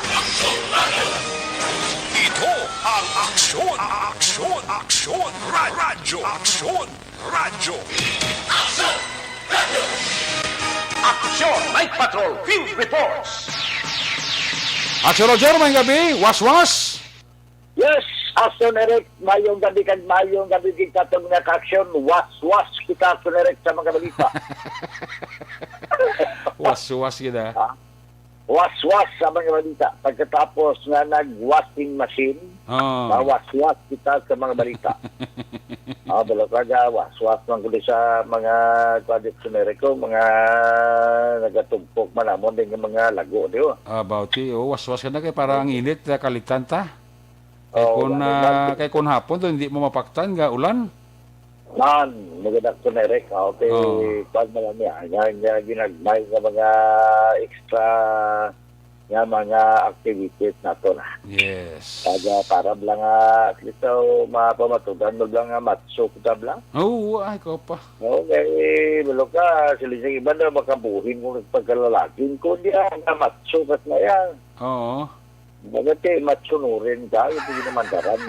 Ito ang aksyon, radyo, Aksyon, Night Patrol, Field Reports. Aksyon Roger, may gabi, was-was. Yes, Action Eric, mayong gabi kita itong mga ka-action, was kita Action Eric sa mga balita. Was-was kita. Was sa mga balita. Pagkatapos nga nag-washing machine, was kita sa mga balita. Balaga, was man kuli sa mga Action Eric ko, mga nagatugpok manamon din yung mga lago, di ba? About it, was-was ka na kay parang init, kalitan ta. Kay kun hapon to hindi mo mapaktan nga ulan. Man, magadak to na Eric. Pag mga niya, ginagmay sa mga extra nga mga activities na to na. Yes. Kaya para lang at least mapamatugan mo lang matso kutab lang. Ay ko pa. Okay, bilo ka, sila sa iba na makabuhin kung pagkalalagin ko diya nga matso kat na yan. Oo. Bagati matsunurin ka, ito yung namandaran.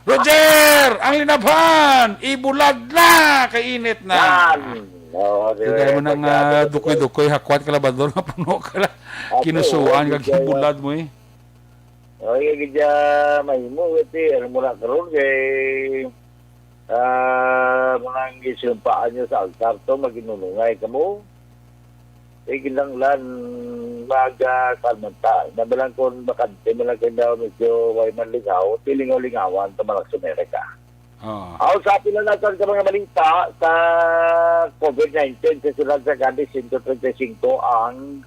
Roger! Ang linaban! Ibulad na! Kainit na! Kaya mo nang dukoy-dukoy, hakwat ka labad doon, mapuno ka lang. Kinusuan kag ibulad mo eh. Okay, kaya may mo, ano mo na karoon kay mga gisumpaan nyo sa altar to, maginunungay ka mo. Kinanglan kalmanta. Nabalang kung bakante mo lang kayo daw medyo way manlingaw, tilingaw-lingawan sa mga Amerika. Sa pila natin sa mga balita sa COVID-19 sa sulad sa Gandhi 135 ang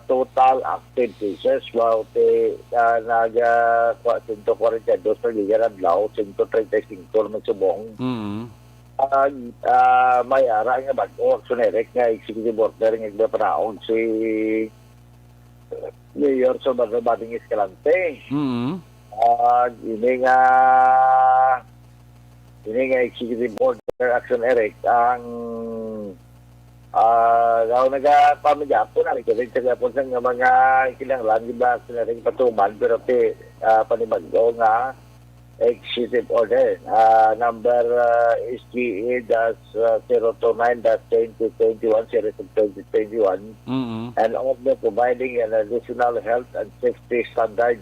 total active cases. Wow, naga 142 sa ligaran lao, 135 naman subong. May ara nga bago Action-Eric nga executive order nga igbapraon si Mayor Salvador Bading Escalante. Ini nga executive order Action-Eric ang nagapamidyapo na rin sa gapon sa mga kinanglan di ba Action-Eric patuman pero panimagdo nga executive order number SGA-029-2021 series of 2021 and order providing an additional health and safety standard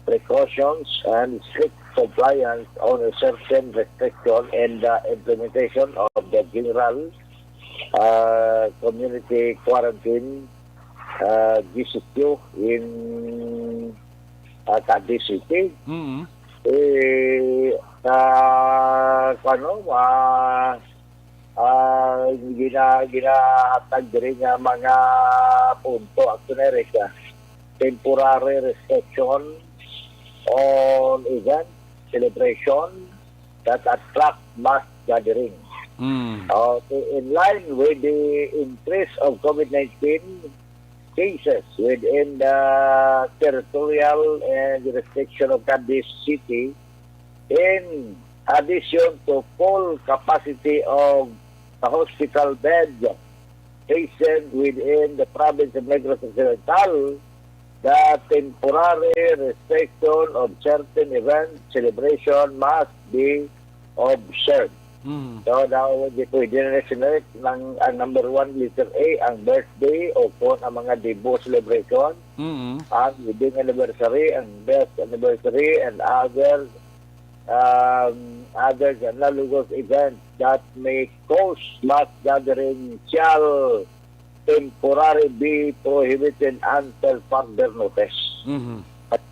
precautions and strict compliance on a certain restriction in the implementation of the general community quarantine GCQ in Cadiz City. Ginahatag rin nga mga punto Action-Eric temporary restriction on event celebration that attract mass gathering. In line with the increase of COVID-19 cases within the territorial and jurisdiction of Cadiz City, in addition to full capacity of the hospital bed patient within the province of Negros Occidental, the temporary restriction of certain event celebration must be observed. So daw di pwede na sinunod ng ang number 1 letter A ang birthday o kung ang mga debut celebration, ang wedding anniversary, ang birth anniversary, and others analogous events that may cause mass gathering shall temporarily be prohibited until further notice. At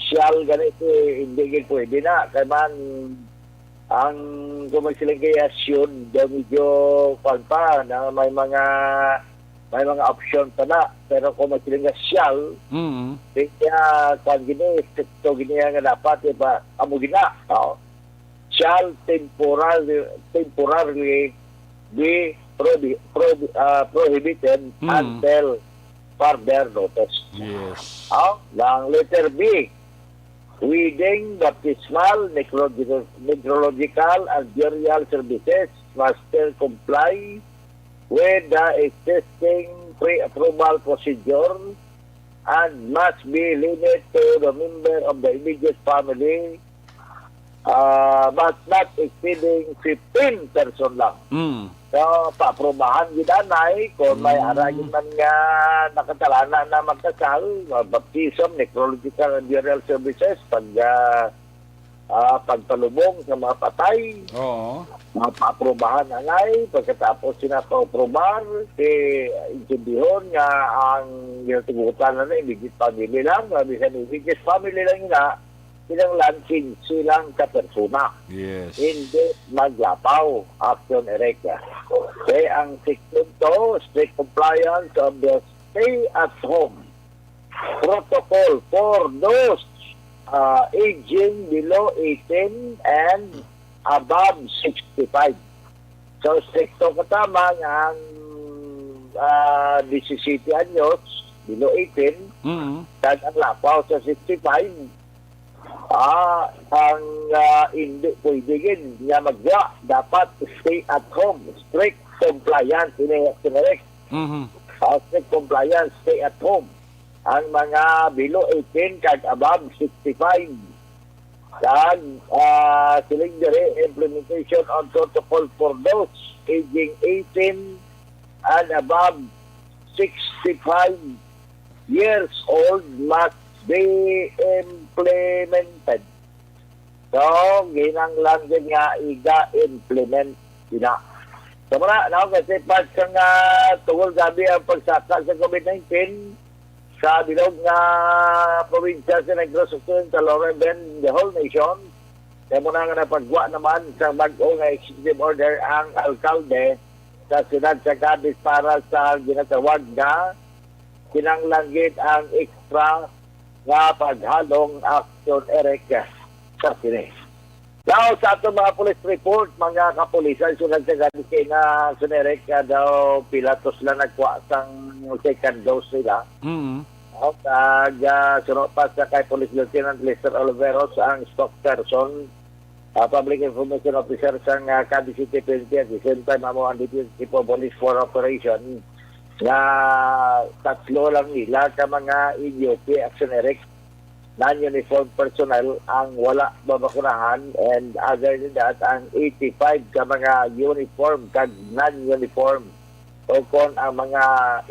shall ganito hindi pwede na kaya man ang kumagsiligasyon daw medyo pa na may mga option pa na pero kumagsiligasyon kaya kung gini stricto gini nga dapat iba amo gina shall temporarily be prohibited until further notice. Yes. Ang letter B, wedding, baptismal, necrological, and burial services must still comply with the existing pre-approval procedure and must be limited to the member of the immediate family, but not exceeding 15 person lang. So, paaprubahan gidanay kung may aragin man nga nakatalana na magkasal, baptism, necrological and burial services, pagpalubong sa mga patay. Oo. Paaprubahan na ngay, pagkatapos sinapa-aprobar, intindihon nga ang ginatigutan na immediate family lang, bisan immediate family lang na, lansing silang kapersona. Yes. Hindi maglapaw action erecta. Kaya ang section to, strict compliance of the stay-at-home protocol for those aging below 18 and above 65. So, stricto katama ang 17 anyos, below 18, kag ang lapaw sa 65, ang hindi pwede nga magwa, dapat stay at home, strict compliance, strict compliance, stay at home. Ang mga below 18 kag above 65, kag siling diri implementation of protocol for those aging 18 and above 65 years old must be implemented. So, ginanglan din nga iga-implement sila. So, muna, kasi part sa nga tungkol gabi ang pagsaka sa COVID-19 sa bilog nga probinsya sa Negros Occidental or even the whole nation. Kaya muna nga napagwa naman sa bago nga executive order ang alkalde sa Sunod sa Cadiz para sa ginatawag na kinanglanggit ang extra nga paghalong action erecta sa sine. Now, sa ato mga police report, mga kapulisan, sunod sa ganit na sunerek daw pilatos lang nagkuha sang second dose nila. Sunod pa sa kay Police Lieutenant Lester Oliveros, ang spokesperson, Public Information Officer sa Cadiz City PNP, at the same time, amo ang Deputy Chief of Police for Operation, na tatlo lang nila ka mga IUP action erect non-uniform personnel ang wala babakunahan, and other than that ang 85 ka mga uniform kag non-uniform o kon ang mga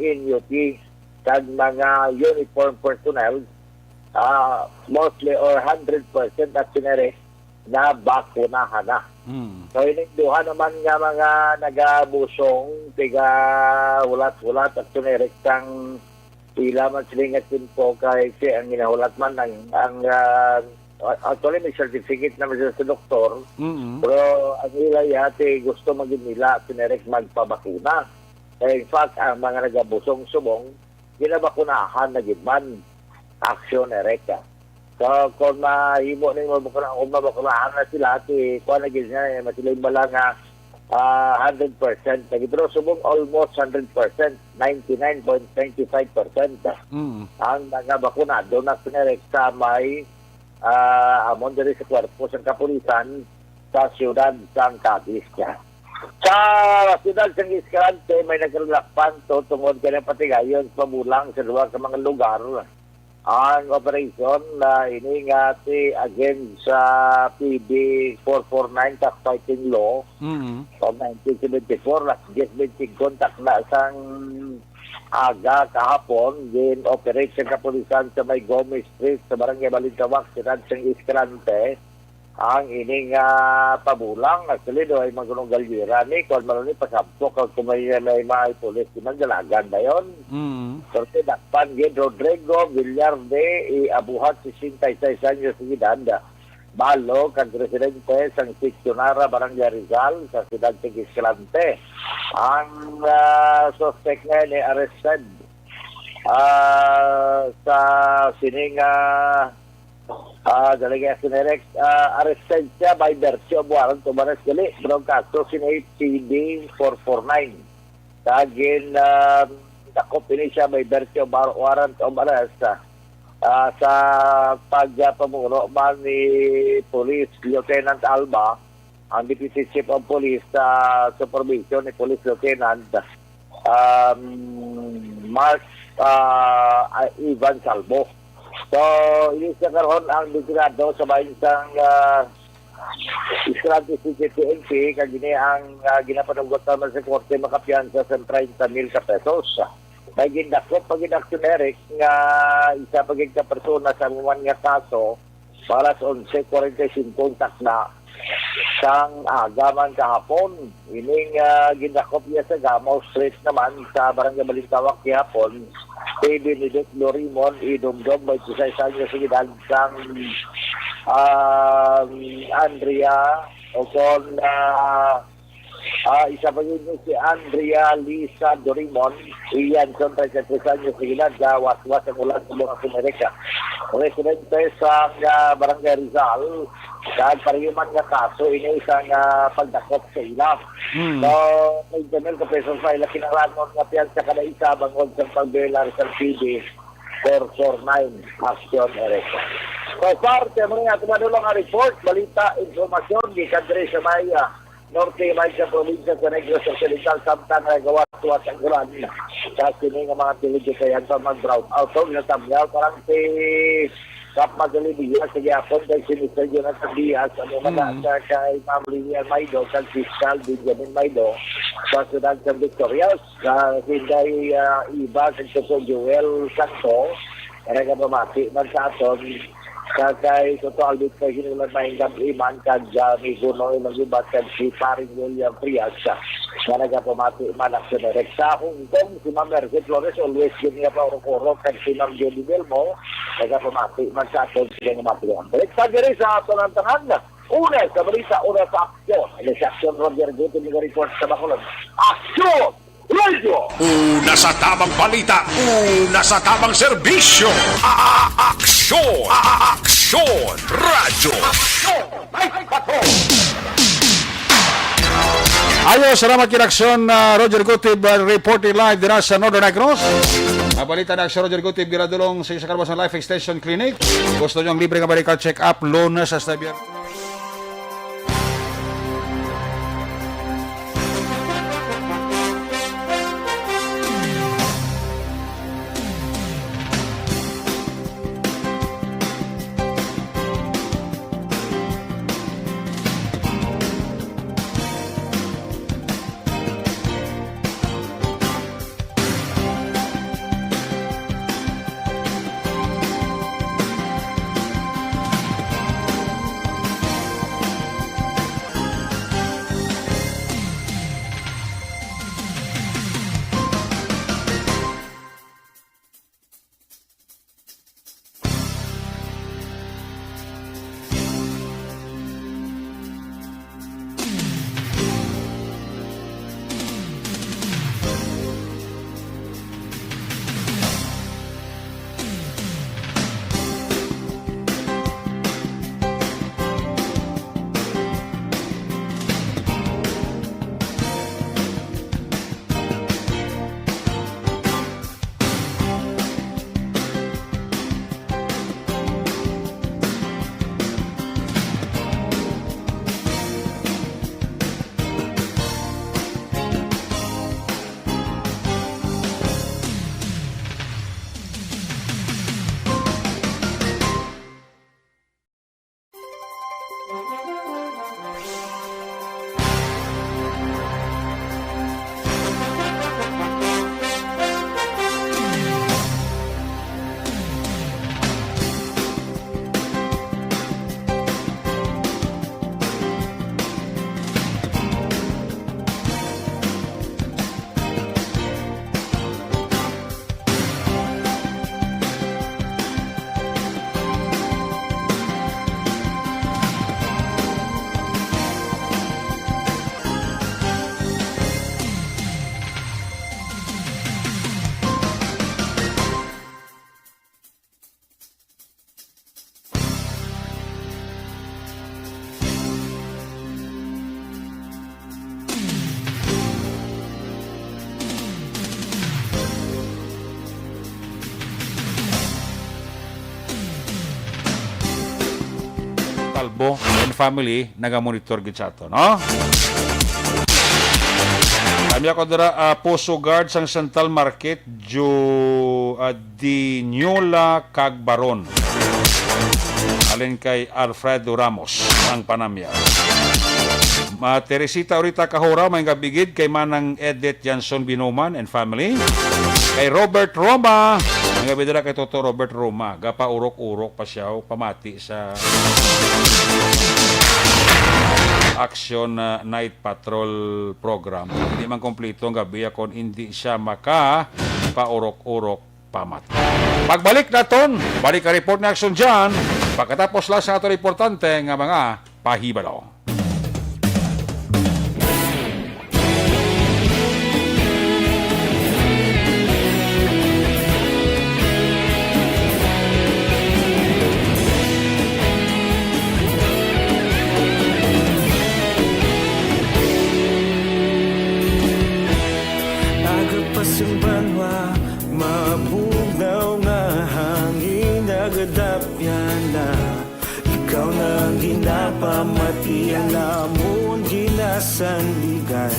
IUP kag mga uniform personnel mostly or 100% action erect na bakunahan na. So, ininduha naman nga mga nagabusong, tiga hulat-hulat at sunerektang pila man silingat din po kay ang ginahulat man actually may certificate naman sila sa doktor, pero ang ila yate gusto maging nila sunerekt magpabakuna. Kaya in fact, ang mga nagabusong subong, ginabakunahan na gitman action erecta. So, kung mahimo na yung mabakunahan na sila, kung naging niya, masiling bala nga 100%. Pero subong almost 100%, 99.95%. Ang mga bakunado na sinerek sa may amon diri sa kwarpo sa kapulisan sa siyudad sang Cadiz. Sa siyudad sang Escalante may nagkalakpan tungod kay patigayon pabulang sa duwa ka mga lugar. Ang operation na ini nga si against sa PB 449 tax fighting law of 1974 last 25 kontak na sang aga kahapon din operate sa kapulisan sa may Gomez Street sa Barangay Balintawak sa sang Escalante. Ang ining pabulang actually do ay magulong galyera ni kung maluni pasabto kag kumay may pulis kinagdalagan ba yon. Sorte dakpan gid Rodrigo Villarde abuhat 66 anyos de edad. Balo kag residente sang Seccionara Barangay Rizal sa siyudad ng Escalante. Ang suspect nga ni arrested sa sining Delegation Direct, arrested siya by virtue of warrant to arrest gali. Pero kaso sinay PD 449. Kagin, nakop ini siya by virtue of warrant of arrest sa pagpamuno man ni Police Lieutenant Alba, ang Deputy Chief of Police sa supervision ni Police Lieutenant Mark Ivan Salvo. So, ini sa karon ang deklarado sa bahinsang Escalante CCTNP kagini ang ginapanugot naman sa korte makapiyansa sa 30,000 pesos. May gindakot pag-inaksyonerik nga isa pagig ka persona sa muman nga kaso para sa 11:45 kontak na sang agaman kahapon. Ining gindakot niya sa Gamaw Street naman sa Barangay Balintawak kahapon. Baby ni Dek Lorimon, idumdum, may 16 anyos sa edad sang Andrea, o kon isa pa yun si Andrea Lisa Dorimon, iyan son 33 anyos sa edad, was-was ang ulan sa mga Amerika. Residente sa Barangay Rizal, dahil parihuman nga kaso, ini isang pagdakot sa ilang. So, may 10,000 pesos sa ilang kinaranon nga piyansa kada isa bangod sa pagbelar sa PB 449 Action Ereka. So, parte mo nga tumadulong ang report, balita, informasyon, di kadre sa Maya, Norte, Maya, Provincia, sa Negros, Occidental, Samtang, Nagawa, Tuwas, ang Gulan. Sa sini nga mga tiligid kayan sa mag-brown out. So, natamyaw, parang si Kap Magalibiya, sige ako, dahil sinisay yun ang sabihan sa mga nasa kay Ma'am Lilian Maido, kang Fiscal Benjamin Maido, sa Sudan sa Victorias, sa Hinday Iba, kang Soto Joel Santo, kaya nga mamati man sa aton, sa kay Soto Albit kay Hinulan Mahingam Iman, kag Migo Noy Magibat, kag si Paring William Frias, kaya nga pamati man ang sinerek. Sa Hong Kong, si Ma'am Mercy Flores, always yun nga pa oro-oro, kag si Ma'am Jolie Belmo, kaya pamati man sa aton, siya nga matuloy. Balik sa diri sa aton ang tangan, una sa balita, una sa aksyon. Sa aksyon, Roger Guto, mga report sa Bacolod. Aksyon! Radio! Una sa tamang balita, una sa tamang serbisyo. Aksyon! Aksyon! Radyo! Aksyon! Night Patrol! Ayo, salamat kinaksyon Roger Gutib reporting live dira sa Northern Negros. Balita na si Roger Gutib giradulong sa isa karabas ng Life Extension Clinic. Gusto nyo ang libre nga medical check-up, Lunes hasta Biyernes. Salvo and family nagamonitor gid sa ato, no? Kami ako dira Puso Guard sang Central Market di Nyola Cagbaron. Alin kay Alfredo Ramos ang panamya. Teresita Orita Kahora may gabigid kay manang Edith Janson Binoman and family. Kay Robert Roma, ang gabi dira kay Toto Robert Roma, gapa urok-urok pa siya pamati sa Action Night Patrol program. Hindi man kompleto ang gabi kung hindi siya maka paurok-urok pamati. Pagbalik naton, balik ka report na action dyan, pagkatapos lang sa ato importante nga mga pahibalo. Agapasang banwa, mabugnaw nga hangin nagadapyan na. Ikaw na ang ginapamatian namon ginasandigan.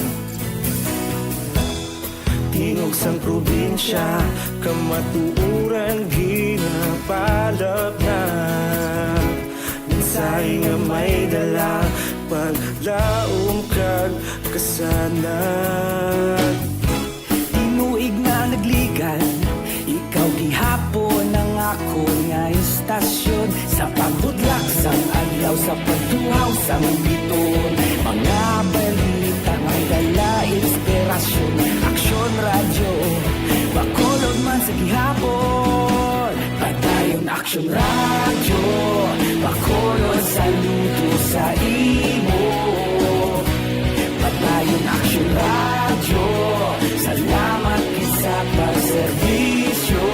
Tingog sang probinsya, kamatuuran ginapalap na. Minsay nga may dala, paglaom kag kasanan. Tinuig na nagligan, ikaw gihapon ang ako nga istasyon. Sa pagbudlak sang adlaw, sa pagtuhaw sang biton. Mga balita may dala inspirasyon. Aksyon radyo, bakolod man sa gihapon. Padayon aksyon radyo, bakolod saludo sa imo. Padayon aksyon radyo, salamat sa pagserbisyo.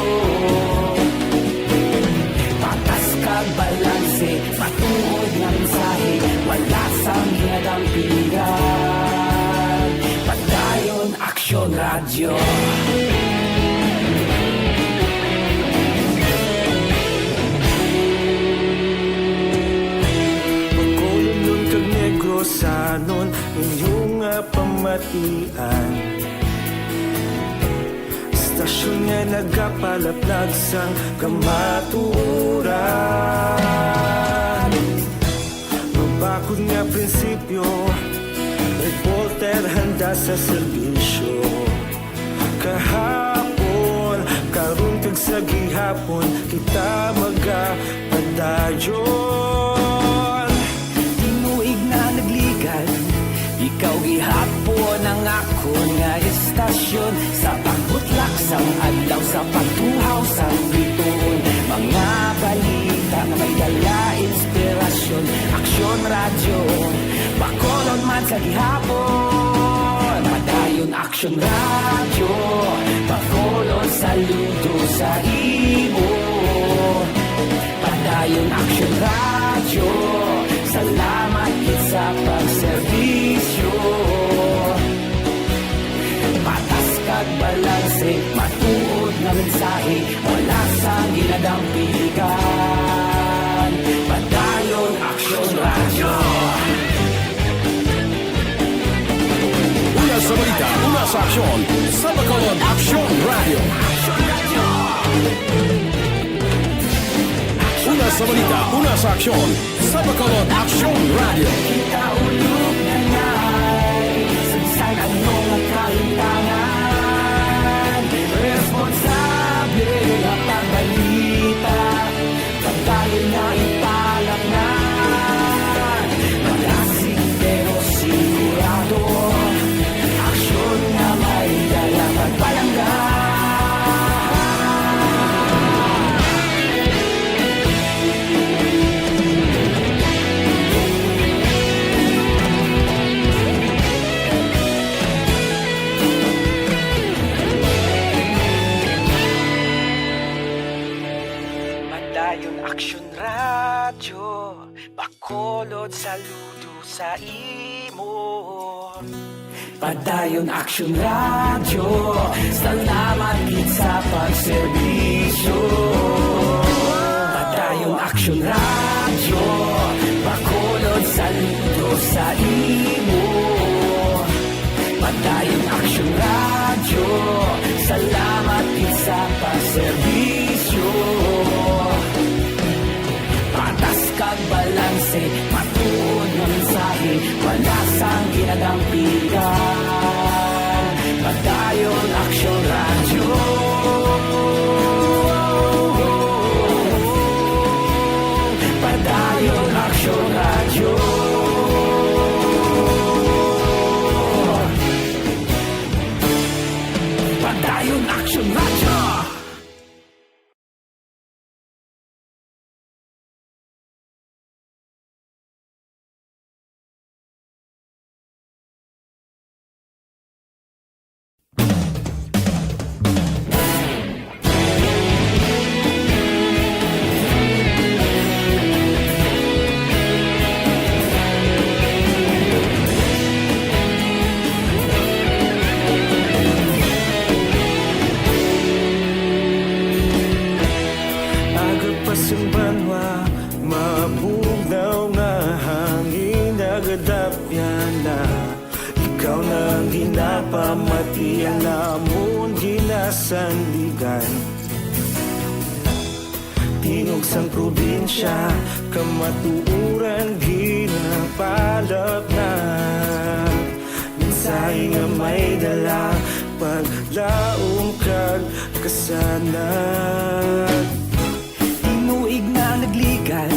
Patas kag balanse, patuod nga mensahe, wala sang hinadampigan. Padayon aksyon radyo. Pagkolon nun kag Negrosanon, inyong pamatian. Stasyon nga nagapalaplag sang kamaturan. Mabakod nga prinsipyo, reporter handa sa serbisyo. Kahapon, karon kag sa gihapon, kita magapadayon. Tinuig na nagligan, ikaw gihapon ang ako nga istasyon. Sa pagbutlak sang adlaw, sa pagtuhaw sang biton. Mga balita na may dala inspirasyon. Aksyon radyo, bakolon man sa gihapon. Padayon aksyon radyo, bakolon saludo sa imo. Padayon aksyon radyo, salamat sa pagserbisyo. Patas kag balanse, matuod na mensahe, wala sang ginadampigan. Padayon aksyon radyo. Una sa balita, una sa aksyon, sa Bacolod Aksyon Radio. Una sa balita, una sa aksyon, sa Bacolod Aksyon Radio. Kita ulog na ngay, sagsay anong nagkahintangan. Responsable ang pagbalita, pagdayon na ipalak na. Malasig pero sigurado, aksyon na may dala pagpalanggan. Padayon aksyon radyo, bakolod saludo sa imo. Padayon aksyon radyo, salamat gid sa pagserbisyo. Padayon aksyon radyo, bakolod serbisyo. Patas kag balanse, matuod nga mensahe, wala sang ginadampigan. Padayon Aksyon Radyo. Padayon Aksyon Radyo. Padayon Aksyon Radyo. Agapasumbanwa, mabugnaw nga hangin nagadapyan na. Ikaw nang ginapamatian namon ginasandigan. Tingog sang probinsya, kamatuuran ginapalap na. Minsay nga may dala, paglaong kag kasanag. Inuig na nagligan,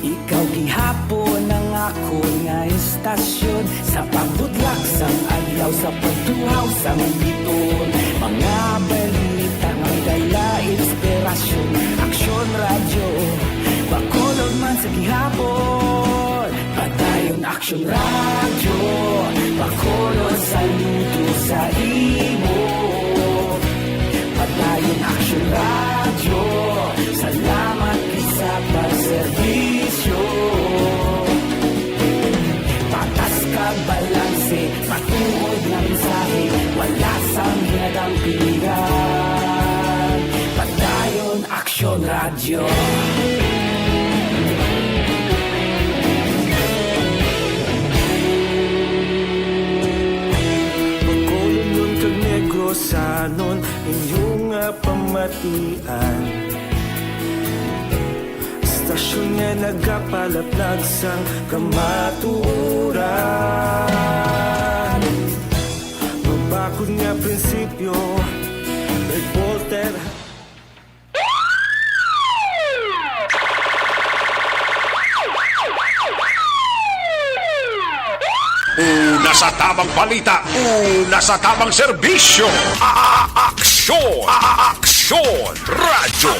ikaw gihapon ang ako nga istasyon. Sa pagbudlak sang adlaw, sa pagtuhaw sang biton. Mga balita nga dala inspirasyon. Aksyon Radyo, Bacolod man sa gihapon. Padayon Aksyon Radyo, Bacolod saludo sa imo. Padayon Aksyon Radyo, salamat sa pagserbisyo. Patas kag balanse, matuod nga mensahe, wala sang ginadampigan. Padayon Aksyon Radyo. Bacolod kag Negrosanon, inyong nga pamatian. Stasyon nga nagapalaplag sang kamatuuran. Mabakod nga prinsipyo, reporter. Una sa tamang balita, una sa tamang serbisyo. Aksyon! Aksyon! Radyo!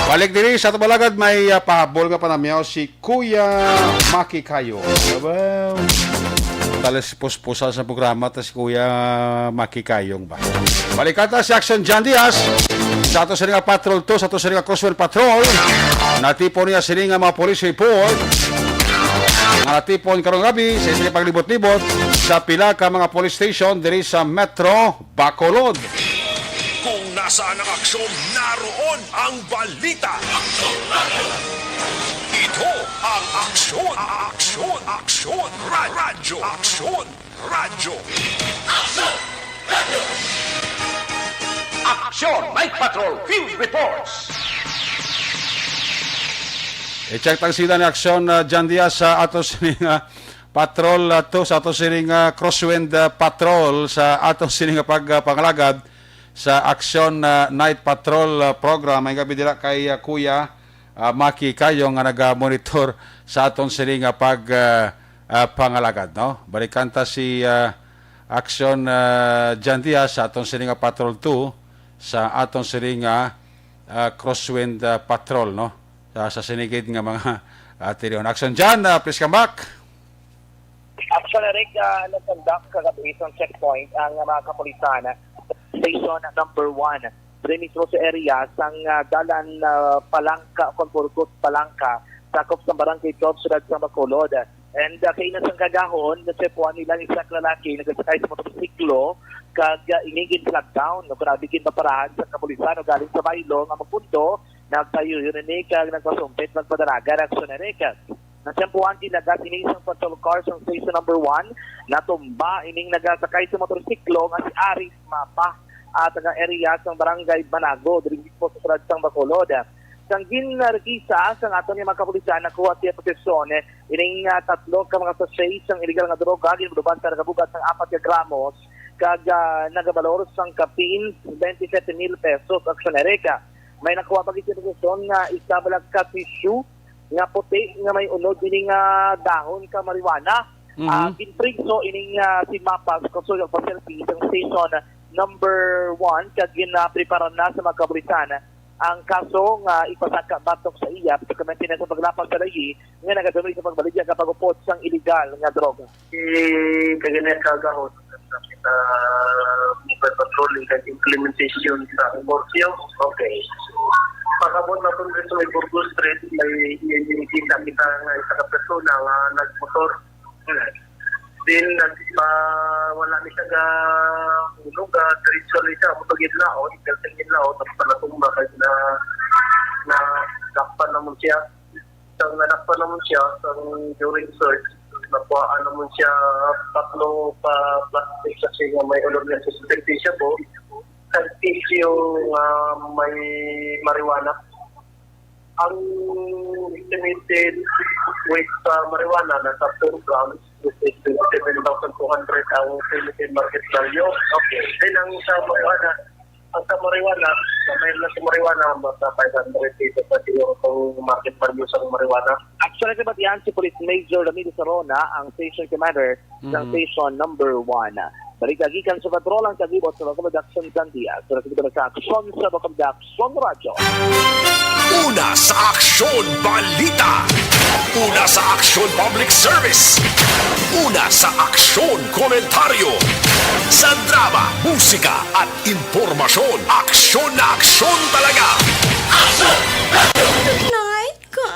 Balik diri sa Tabalagad, may pahabol nga panamyaw si Kuya Maki Kayo. Diba? Talas puspusan sa programa ta si Kuya Maki Kayong ba. Balikata si Action John Diaz. Sa ato sininga Patrol 2, sa ato sininga Crosswell Patrol. Natipon niya sininga mga police report. Natipon karong gabi sa isang paglibot-libot sa pila ka mga police station diri sa Metro Bacolod. Kung nasaan ang aksyon, naroon ang balita. Ito ang aksyon, aksyon, aksyon, radyo, aksyon, radyo. Aksyon Night Patrol Field Reports. I-check tang sida ni Aksyon John Diaz sa ato sininga Patrol 2, sa ato sininga Crosswind Patrol, sa ato sininga pagpangalagad sa Aksyon Night Patrol program. Ay gabi dila kay Kuya Maki Kayo nga naga-monitor sa aton sininga pangalagad, no? Balikanta si Aksyon John Diaz sa aton sininga Patrol 2, sa aton sininga Crosswind Patrol, no? Sa sinigid nga mga tiriyon. Action John, please come back. Action Eric, nag-conduct kagabi sa checkpoint ang mga kapulisan station number 1 dito mismo sa area sang dalan Palangka, Conpurgot Palangka, sakop sa barangay 12 sudad sa Bacolod. And kay nasang kagahon, nasepuan nila isang lalaki nagsakay sa motorsiklo kag ingigin flag down no karabigin paparahan sa kapulisan o galing sa baylo nga magpunto nagtayo yun ni kag nagpasumpit magpadaraga Action Eric. Nasyempuan din naga-sinasang patrol car sa station number 1. Natumba ining nagasakay sa motorsiklo nga si Aris Mapa at taga area sa barangay Banago, diri mismo sa Surad sang Bacolod. Sanggin rekisa sa aton nga mga kapulisan nakuha siya posisyon ining tatlo ka mga sachet sang illegal nga droga ginuban sa nagabugat ng 4 gramos kag nagabalor sang kapin 27,000 pesos aksyonereka. May nakuha pa gid siya posisyon nga isa balag ka tissue nga puti nga may unod ining dahon ka marijuana. Ginpriso ining si Mapas Custodial Facility sa station number 1 kag ginapreparan na sa mga kapulisan ang kaso nga ipasaka batok sa iya sa maintenance sa paglapag sa layi nga nagadumay sa pagbaligya kapag upod sang illegal nga droga. Kaganet kagahot kita patrolling and implementation sa Morsio. Okay. Pagkabot na kung sa may Burgos Street, may inikita kita nga isa ka persona nga nagmotor. Then, wala ni siya hulog, diretso rin siya, mutagin lao, ikaltingin lao, tapos palatumba kahit na nakpan naman siya. Isang nakpan naman siya, during search, nakuhaan naman siya 3 pa plastic kasi nga may ulog na suspected siya po. Sa tissue may marijuana. Ang estimated weight sa marijuana nasa 4 grams, which is 27,200 ang Philippine market value. Okay. Then ang sa marijuana, may na sa marijuana, basta 500 pesos na siguro itong market value sa marijuana. Actually, diba yan si Police Major Ramiro Sarona, ang station commander ng station number 1. Baligagikan sa patrolang kagibot sa Bacolod Action Gandia. Sa nakikita sa aksyon sa Bacolod Action Radio. Una sa Aksyon Balita. Una sa Aksyon Public Service. Una sa Aksyon Komentaryo. Sa drama, musika at impormasyon. Aksyon na aksyon talaga. Aksyon! Night ka.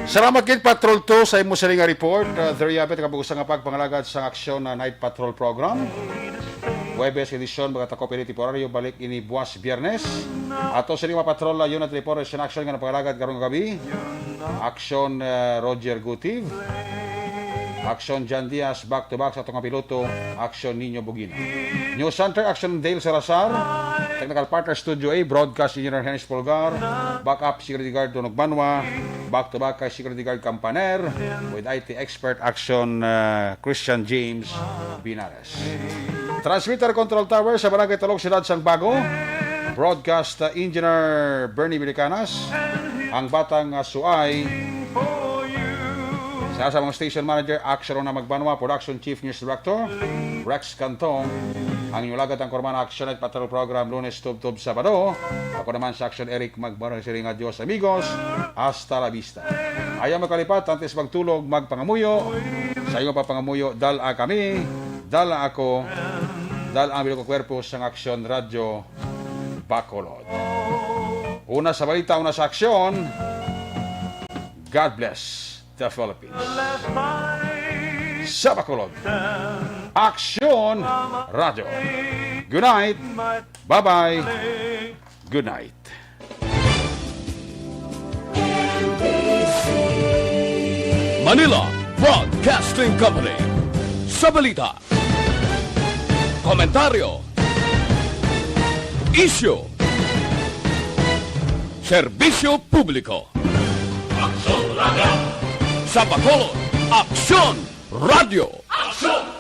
Salamat kid Patrol 2 sa imo siling nga report. There you have it, kabugusan nga pagpangalagad sa aksyon na Night Patrol program. Webes edisyon mga takop ini temporaryo balik ini buwas Biyernes. Ato siling mga patrol na unit report sa aksyon nga napangalagad karong gabi. Aksyon Roger Gutiv. Aksyon Jan Diaz back to back sa atong piloto. Aksyon Nino Bugina. News Center Aksyon Dale Salazar. Technical Partner Studio A, Broadcast Engineer Hennis Polgar, Backup Security Guard Donog Banwa, back-to-back kay Security Guard Campaner, with IT Expert Action Christian James Binares. Transmitter Control Tower sa Barangay Talog, Siyudad Sangbago, Broadcast Engineer Bernie Bilicanas, ang batang Suay, sa mga Station Manager, Action na Magbanwa, Production Chief News Director, Rex Cantong, ang inyong ang Kormana Action at Patrol Program, Lunes, Tub-Tub, Sabado. Ako naman sa Action Eric Magbanwa, siring adios amigos, hasta la vista. Ayaw magkalipat, antes magtulog, magpangamuyo, sa iyo pa pangamuyo, dala kami, dala ako, dala ang bilog ko kwerpo sa Action Radio Bacolod. Una sa balita, una sa aksyon, God bless the Philippines. Sa Bacolod, Aksyon Radio. Good night. Bye-bye. Good night. Manila Broadcasting Company. Sa balita, komentaryo, issue, serbisyo publiko. Aksyon Radio. Sa Bacolod, Aksyon Radio. Aksyon!